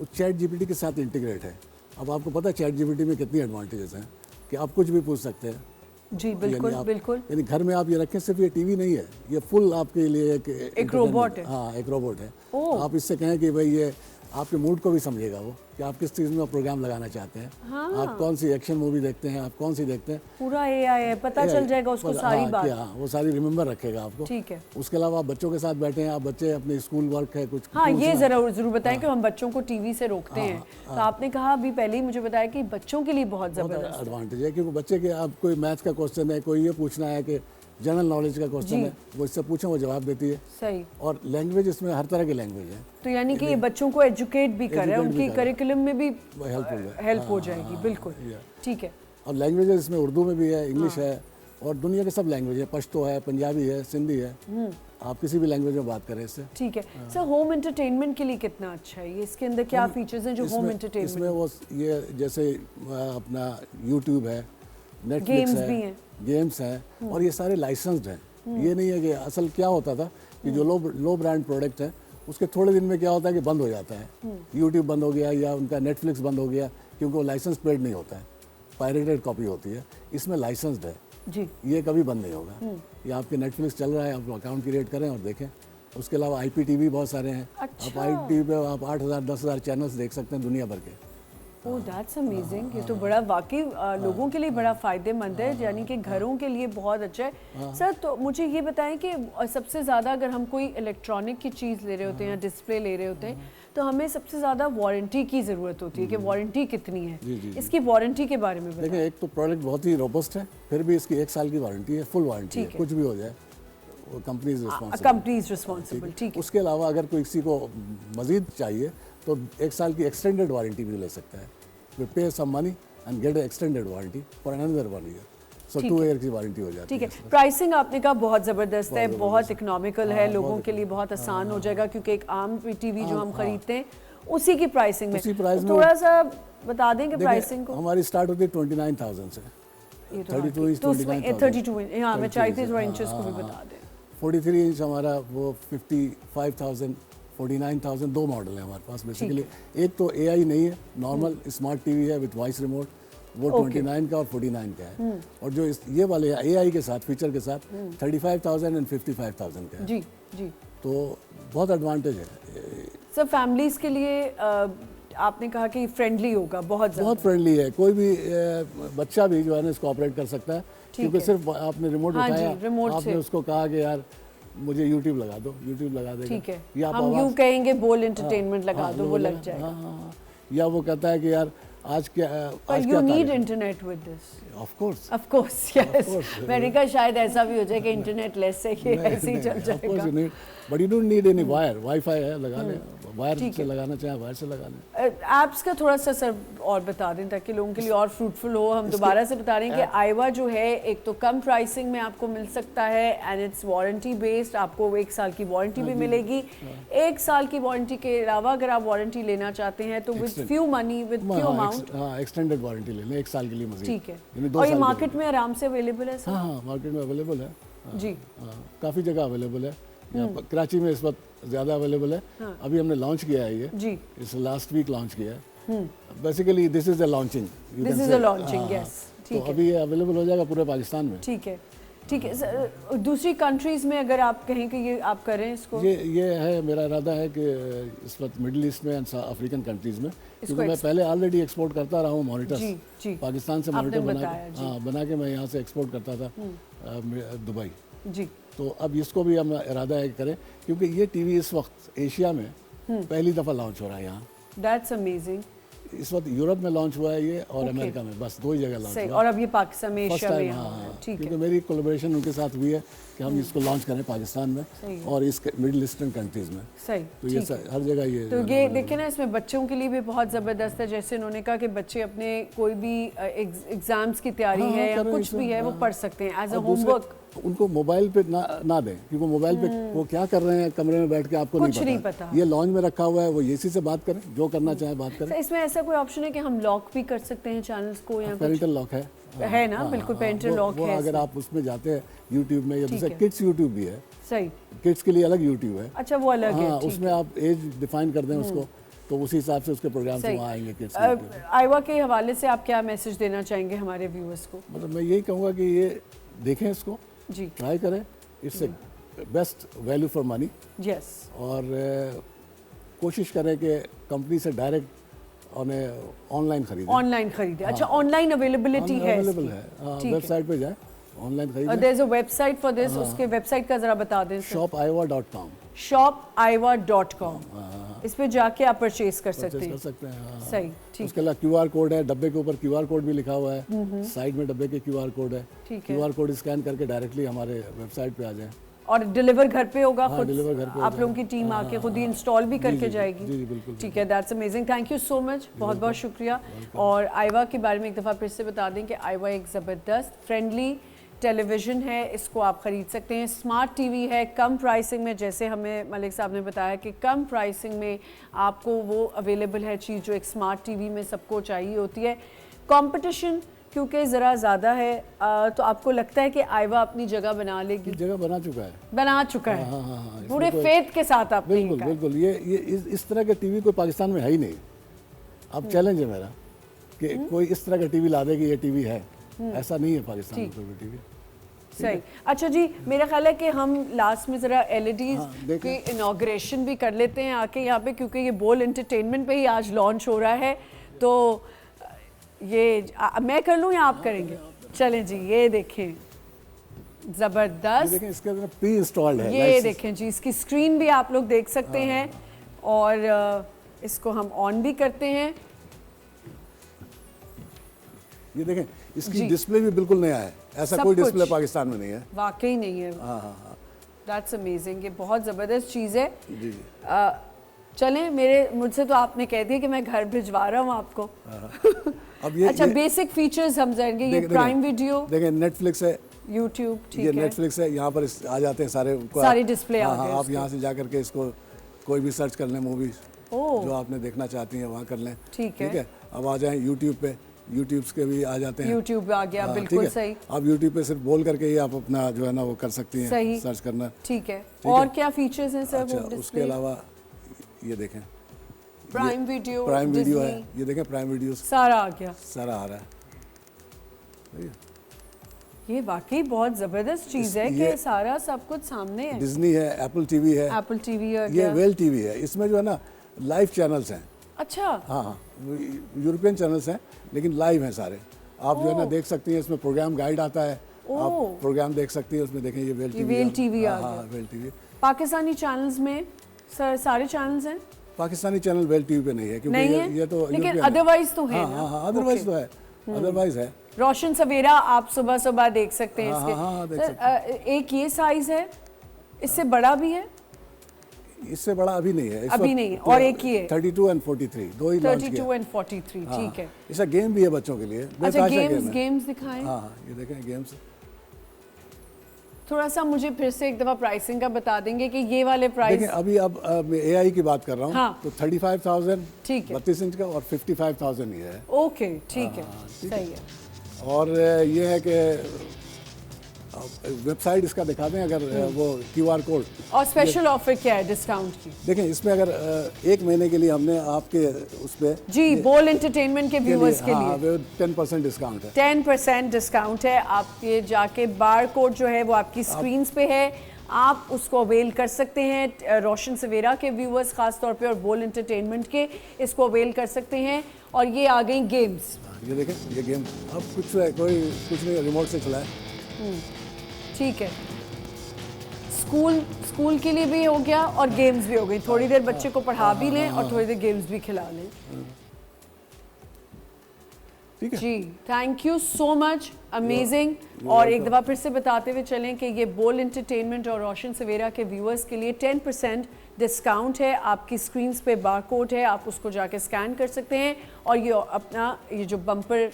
वो चैट जीपीटी के साथ इंटीग्रेट है। अब आपको पता है चैट जीपीटी में कितनी एडवांटेजेस हैं कि आप कुछ भी पूछ सकते हैं। जी बिल्कुल बिल्कुल। यानी घर में आप ये रखें, सिर्फ ये टीवी नहीं है, ये फुल आपके लिए एक रोबोट है। हाँ, एक रोबोट है। आप इससे कहें कि भाई ये आपके मूड को भी समझेगा वो कि आप किस चीज़ में प्रोग्राम लगाना चाहते हैं। हाँ। आप कौन सी एक्शन मूवी देखते हैं, आप कौन सी देखते हैं, पूरा एआई है, पता चल जाएगा उसको सारी बात। हाँ, वो सारी रिमेंबर रखेगा आपको। ठीक है। उसके अलावा आप बच्चों के साथ बैठे हैं, आप बच्चे अपने स्कूल वर्क है कुछ। हाँ, ये जरूर बताएं कि हम बच्चों को टीवी से रोकते हैं। तो आपने कहा अभी पहले ही मुझे बताया कि बच्चों के लिए बहुत जबरदस्त एडवांटेज है, क्योंकि बच्चे के आप कोई मैथ्स का क्वेश्चन है, कोई ये पूछना है कि जनरल नॉलेज का क्वेश्चन है, वो इससे पूछें वो जवाब देती है। सही। और लैंग्वेज इसमें हर तरह की लैंग्वेज है, तो यानी कि ये बच्चों को एजुकेट भी कर रहा है, उनकी करिकुलम में भी हेल्प हो जाएगी। बिल्कुल ठीक है। और लैंग्वेजेस इसमें उर्दू में भी है, इंग्लिश है और दुनिया के सब लैंग्वेज है, पश्तो है, पंजाबी है, सिंधी है, आप किसी भी लैंग्वेज में बात करें इससे। ठीक है। सर होम एंटरटेनमेंट के लिए कितना अच्छा है ये, इसके अंदर क्या फीचर्स हैं जो होम एंटरटेनमेंट? इसमें वो ये जैसे अपना यूट्यूब है, नेटफ्लिक्स है, गेम्स हैं और ये सारे लाइसेंस्ड हैं। ये नहीं है कि असल क्या होता था कि जो लो ब्रांड प्रोडक्ट है उसके थोड़े दिन में क्या होता है कि बंद हो जाता है। यूट्यूब बंद हो गया या उनका नेटफ्लिक्स बंद हो गया क्योंकि वो लाइसेंस पेड नहीं होता है, पायरेटेड कॉपी होती है। इसमें लाइसेंस्ड है जी, ये कभी बंद नहीं होगा। ये आपके नेटफ्लिक्स चल रहा है, आप अकाउंट क्रिएट करें और देखें। उसके अलावा IPTV बहुत सारे हैं। अच्छा। आप IPTV पे आप 8,000 10,000 चैनल्स देख सकते हैं दुनिया भर के। Oh that's amazing. ये तो बड़ा वाकई लोगों के लिए बड़ा फ़ायदेमंद है, यानी कि घरों के लिए बहुत अच्छा है। सर तो मुझे ये बताएं कि सबसे ज़्यादा अगर हम कोई इलेक्ट्रॉनिक की चीज़ ले रहे होते हैं या डिस्प्ले ले रहे होते हैं तो हमें सबसे ज़्यादा वारंटी की ज़रूरत होती है कि वारंटी कितनी है। इसकी वारंटी के बारे में बताएं। देखिए, एक तो प्रोडक्ट बहुत ही रोबस्ट है, फिर भी इसकी 1 साल की वारंटी है, फुल वारंटी है, कुछ भी हो जाए कंपनीज रिस्पॉन्सिबल। ठीक है। उसके अलावा अगर कोई किसी को मजीद चाहिए तो 1 साल की एक्सटेंडेड वारंटी भी ले सकता है। We pay some money and get extended warranty for another 1 year. So 2 year की वारंटी हो जाती है। ठीक है। प्राइसिंग आपने कहा बहुत ज़बरदस्त है, बहुत इकोनॉमिकल है, लोगों के लिए बहुत आसान हो जाएगा क्योंकि एक आम टीवी जो हम खरीदते हैं उसी की प्राइसिंग में। थोड़ा सा बता दें कि प्राइसिंग को। हमारी स्टार्ट होती है 29,000 से। 32 इंच 32 हाँ, मैं चाहती थोड़ा इंचेस को भी बता दें। 43 इंच हमारा वो 55,000 49,000 दो मॉडल है हमारे पास बेसिकली। एक तो AI नहीं है, नॉर्मल स्मार्ट टीवी है विद वॉइस रिमोट, वो 29 का और 49 का है। और जो ये वाले AI के साथ फीचर के साथ 35,000 एंड 55,000 का है। जी जी। तो बहुत एडवांटेज है सर। फैमिलीज के लिए आपने कहा कि फ्रेंडली होगा, बहुत फ्रेंडली है। कोई भी बच्चा भी जो है ना इसको ऑपरेट कर सकता है, क्योंकि सिर्फ आपने रिमोट उठाया, आपने उसको कहा कि यार मुझे YouTube लगा दो, YouTube लगा देगा। ठीक है। हम यूं कहेंगे बोल एंटरटेनमेंट लगा दो, वो लग जाएगा। या वो कहता है कि यार आज क्या, आज क्या, you need internet with this. Of course. Of course, yes. मैंने कहा शायद ऐसा भी हो जाए कि इंटरनेट लेस से ये ऐसे ही चल जाएगा। Of course you need, but you don't need any wire. Wi-Fi है, लगा ले। वायर से लगाना चाहे वायर से लगा लें। ऐप्स का थोड़ा सा सर और बता दें ताकि लोगों के लिए और फ्रूटफुल हो। हम दोबारा से बता रहे हैं कि आईवा जो है एक तो कम प्राइसिंग में आपको मिल सकता है एंड इट्स वारंटी बेस्ड। आपको 1 साल की वारंटी भी मिलेगी। 1 साल की वारंटी के अलावा अगर आप वारंटी लेना चाहते हैं तो with few money, with few amount, extended warranty ले लें 1 साल के लिए मजीद। ठीक है। और ये मार्केट में आराम से अवेलेबल है सर? हाँ, मार्केट में अवेलेबल है जी। काफ़ी जगह अवेलेबल है। कराची में इस वक्त ज़्यादा अवेलेबल है। अभी हमने लॉन्च किया है ये जी, इस लास्ट वीक लॉन्च किया है। Basically this is the launching, this is the launching, yes. तो अभी ये अवेलेबल हो जाएगा पूरे पाकिस्तान में। ठीक है, ठीक है। दूसरी कंट्रीज में अगर आप कहें कि ये आप करें इसको, ये है मेरा इरादा है कि इस वक्त मिडिल ईस्ट में एंड अफ्रीकन कंट्रीज में, क्योंकि मैं पहले ऑलरेडी एक्सपोर्ट करता रहा हूँ मॉनिटर्स, पाकिस्तान से मॉनिटर बना के मैं यहाँ से एक्सपोर्ट करता था दुबई जी। तो अब इसको भी हम इरादा है करें, क्योंकि ये टीवी इस वक्त एशिया में पहली दफ़ा लॉन्च हो रहा है यहाँ। That's amazing. इस वक्त यूरोप में लॉन्च हुआ है ये और अमेरिका में, बस 2 ही जगह लॉन्च सही, हुआ और अब ये पाकिस्तान में, फर्स्ट एशिया में टाइम। यहाँ हाँ, है। हाँ, ठीक क्योंकि है, मेरी कोलैबोरेशन उनके साथ हुई है कि हम इसको लॉन्च करें पाकिस्तान में और इस मिडिल ईस्टर्न कंट्रीज में, सही, तो ये हर जगह ये तो ये देखिए ना, इसमें बच्चों के लिए भी बहुत ज़बरदस्त है। जैसे उन्होंने कहा कि बच्चे अपने कोई भी एग्जाम्स की तैयारी हाँ, है या करें कुछ इसमें, भी है वो हाँ। पढ़ सकते हैं एज अ और दूसरे, होमवर्क। उनको मोबाइल पे ना दें, क्योंकि मोबाइल पे वो क्या कर रहे हैं कमरे में बैठ के आपको कुछ नहीं नहीं पता। पता। ये लॉन्च में रखा हुआ है, वो इसी से बात करें, जो करना चाहे बात करें। इसमें ऐसा कोई ऑप्शन है कि हम लॉक भी कर सकते हैं चैनल्स को या कुछ? पेरेंटल लॉक है ना, बिल्कुल पेरेंटल लॉक वो है अगर इसमें। आप उसमें जाते हैं यूट्यूब में, या ठीक जैसे है। किड्स यूट्यूब भी है, सही, किड्स के लिए अलग यूट्यूब है। अच्छा वो अलग है, हाँ, ठीक उसमें आप एज डिफाइन कर दें उसको, तो उसी हिसाब से उसके प्रोग्राम सही। वहाँ आएंगे किड्स। आईवा के हवाले से आप क्या मैसेज देना चाहेंगे हमारे व्यूअर्स को? मतलब मैं यही कहूँगा कि ये देखें, इसको जी, ट्राई करें, इससे best value for money, yes, और कोशिश करें कि कंपनी से डायरेक्ट ऑनलाइन खरीदें। ऑनलाइन खरीदे। अच्छा, ऑनलाइन अवेलेबिलिटी है अवेलेबल इसकी? है, हाँ, ठीक है। वेबसाइट पे जाएं, ऑनलाइन खरीदें। There is a website for this, उसके वेबसाइट का जरा बता दें सर। shopaiwa.com shopaiwa.com, इस पे जाके आप परचेज कर सकते परचेज कर हैं। सकते हैं। हाँ। सही, ठीक, उसके अलावा QR कोड है, डब्बे के ऊपर QR कोड भी लिखा हुआ है, साइड में डब्बे के QR कोड है। ठीक है। QR कोड स्कैन करके डायरेक्टली हमारे वेबसाइट पे आ जाएं। और डिलीवर घर पे होगा हाँ, खुद? डिलीवर घर पे हो आप लोगों की टीम आके खुद ही इंस्टॉल भी करके जी, जाएगी? जी, बिल्कुल। ठीक है, that's amazing, thank you so much, बहुत बहुत शुक्रिया। और आईवा के बारे में एक दफ़ा फिर से बता दें कि आईवा एक ज़बरदस्त फ्रेंडली टेलीविज़न है, इसको आप ख़रीद सकते हैं। स्मार्ट टीवी है, कम प्राइसिंग में, जैसे हमें मलिक साहब ने बताया कि कम प्राइसिंग में आपको वो अवेलेबल है चीज़ जो एक स्मार्ट टीवी में सबको चाहिए होती है। कंपटीशन क्योंकि ज़रा ज़्यादा है, तो आपको लगता है कि आईवा अपनी जगह बना लेगी? जगह बना चुका है, बना चुका है, हाँ, हाँ, हाँ, इसमें पूरे फेथ के साथ आपने ये बिल्कुल कहा। बिल्कुल। ये इस तरह के टीवी कोई पाकिस्तान में है ही नहीं। अब चैलेंज है मेरा कि कोई इस तरह का टीवी ला दे कि ये टीवी है, ऐसा नहीं है पाकिस्तान में कोई भी टीवी। सही, अच्छा जी, मेरा ख्याल है कि हम लास्ट में ज़रा LEDs की इनाग्रेशन भी कर लेते हैं आके यहाँ पे, क्योंकि ये बोल एंटरटेनमेंट पे ही आज लॉन्च हो रहा है। तो ये मैं कर लूँ या आप करेंगे? चलें जी, ये देखें, ये ज़बरदस्त, देखें, इसके अंदर प्री इंस्टॉल्ड है। ये देखें जी, इसकी स्क्रीन भी आप लोग देख सकते हैं, और इसको हम ऑन भी करते हैं। ये देखें, इसकी डिस्प्ले भी बिल्कुल नया है, ऐसा सब कोई कुछ। डिस्प्ले पाकिस्तान में नहीं है। वाकई नहीं है, हाँ हाँ हाँ, दैट्स अमेजिंग, ये बहुत ज़बरदस्त चीज़ है। जी जी। चलें, मुझसे तो आपने कह दिया कि मैं घर भिजवा रहा हूँ आपको। अब ये अच्छा, बेसिक फीचर्स हम जाएंगे, ये प्राइम वीडियो, देखें, नेटफ्लिक्स है, यूट्यूब, ये ठीक है, नेटफ्लिक्स है, यहाँ पर आ जाते हैं सारे सारी डिस्प्ले आ हाँ, गए आप उसके। यहाँ से जा करके इसको कोई भी सर्च कर लें, मूवीज ओह, जो आपने देखना चाहती हैं वहाँ कर लें। ठीक है। अब आ जाएं यूट्यूब पे, यूट्यूब के भी आ जाते हैं। यूट्यूब आ गया, हाँ, बिल्कुल ठीक है। सही, आप यूट्यूब पे सिर्फ बोल करके ही आप अपना जो है ना वो कर सकती हैं, सही। सर्च करना। ठीक है। है। और क्या फीचर्स हैं सर? अच्छा, वो उसके डिस्प्ले, अलावा ये देखें, प्राइम वीडियो, प्राइम वीडियो है, डिज्नी, ये देखें प्राइम वीडियो सारा आ गया। सारा आ रहा है। ठीक है? ये वाकई बहुत ज़बरदस्त चीज़ है ये- कि सारा सब कुछ सामने है। डिज्नी है, एप्पल टीवी है, एप्पल टीवी आ ये गया। वेल टीवी है। इसमें जो है ना लाइव चैनल्स हैं। अच्छा, हाँ हाँ, यूरोपियन चैनल्स हैं लेकिन लाइव हैं सारे। आप जो है ना देख सकती हैं, इसमें प्रोग्राम गाइड आता है, आप प्रोग्राम देख सकती हैं उसमें। देखें, ये वेल टीवी, वेल टीवी आ हाँ, गया। Well TV. पाकिस्तानी चैनल्स में सर सारे चैनल्स हैं? पाकिस्तानी चैनल वेल टीवी पे नहीं है, क्योंकि नहीं ये, है? ये तो लेकिन यूरोपियन है। अदरवाइज तो है हाँ ना? हाँ, अदरवाइज तो है, अदरवाइज है। रोशन सवेरा आप सुबह सुबह देख सकते हैं हाँ, इसके। हाँ, हाँ, देख सर, एक ये साइज है, इससे बड़ा भी है? इससे बड़ा अभी नहीं है, इस अभी वक्त नहीं है, तो और एक ही है। 32 और 43 दो ही लॉन्च किए। 32 and 43, हाँ, ठीक है। इसका गेम भी है बच्चों के लिए, अच्छा, बेतहाशा गेम्स गेम है। गेम्स दिखाएं हाँ हाँ, ये देखें गेम्स। थोड़ा सा मुझे फिर से एक दफ़ा प्राइसिंग का बता देंगे कि ये वाले प्राइस। देखिए, अभी अब मैं AI की बात कर रहा हूँ, हाँ। तो 35,000 ठीक है। 32 इंच का और 55,000 ये है। ओके, ठीक है, ठीक सही है। और ये है कि वेबसाइट इसका दिखा दें अगर वो QR कोड। और स्पेशल ऑफर क्या है डिस्काउंट की? देखें, इसमें अगर 1 महीने के लिए हमने आपके उस पे जी, बोल एंटरटेनमेंट के व्यूअर्स के हाँ, लिए 10% डिस्काउंट है। 10% डिस्काउंट है। आप ये जाके बार कोड जो है वो आपकी स्क्रीन पे है, आप उसको अवेल कर सकते हैं। रोशन सवेरा के व्यूअर्स खास तौर पे और बोल एंटरटेनमेंट के इसको अवेल कर सकते हैं। और ये आ गई गेम्स। ये देखें, ये गेम अब कुछ नहीं, रिमोट से चला है। ठीक है, स्कूल के लिए भी हो गया और गेम्स भी हो गई। थोड़ी देर बच्चे को पढ़ा भी लें और थोड़ी देर गेम्स भी खिला लें। ठीक है जी, thank you so much, amazing. और एक दफ़ा फिर से बताते हुए चलें कि ये बोल एंटरटेनमेंट और रोशन सवेरा के व्यूअर्स के लिए 10% डिस्काउंट है। आपकी स्क्रीन्स पे बार कोड है, आप उसको जाके स्कैन कर सकते हैं और ये अपना ये जो बम्पर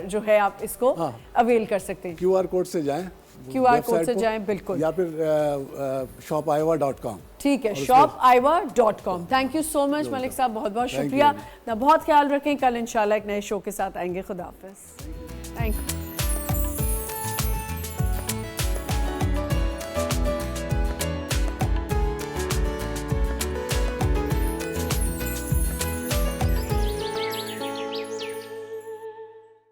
जो है आप इसको अवेल कर सकते हैं। QR कोड से जाएं, QR कोड से जाएं, बिल्कुल, या फिर shopaiva.com। ठीक है, shopaiva.com। Thank you so much Malik साहब, बहुत बहुत शुक्रिया। ना बहुत ख्याल रखें, कल इंशाल्लाह एक नए शो के साथ आएंगे। खुदा हाफिज़, थैंक यू।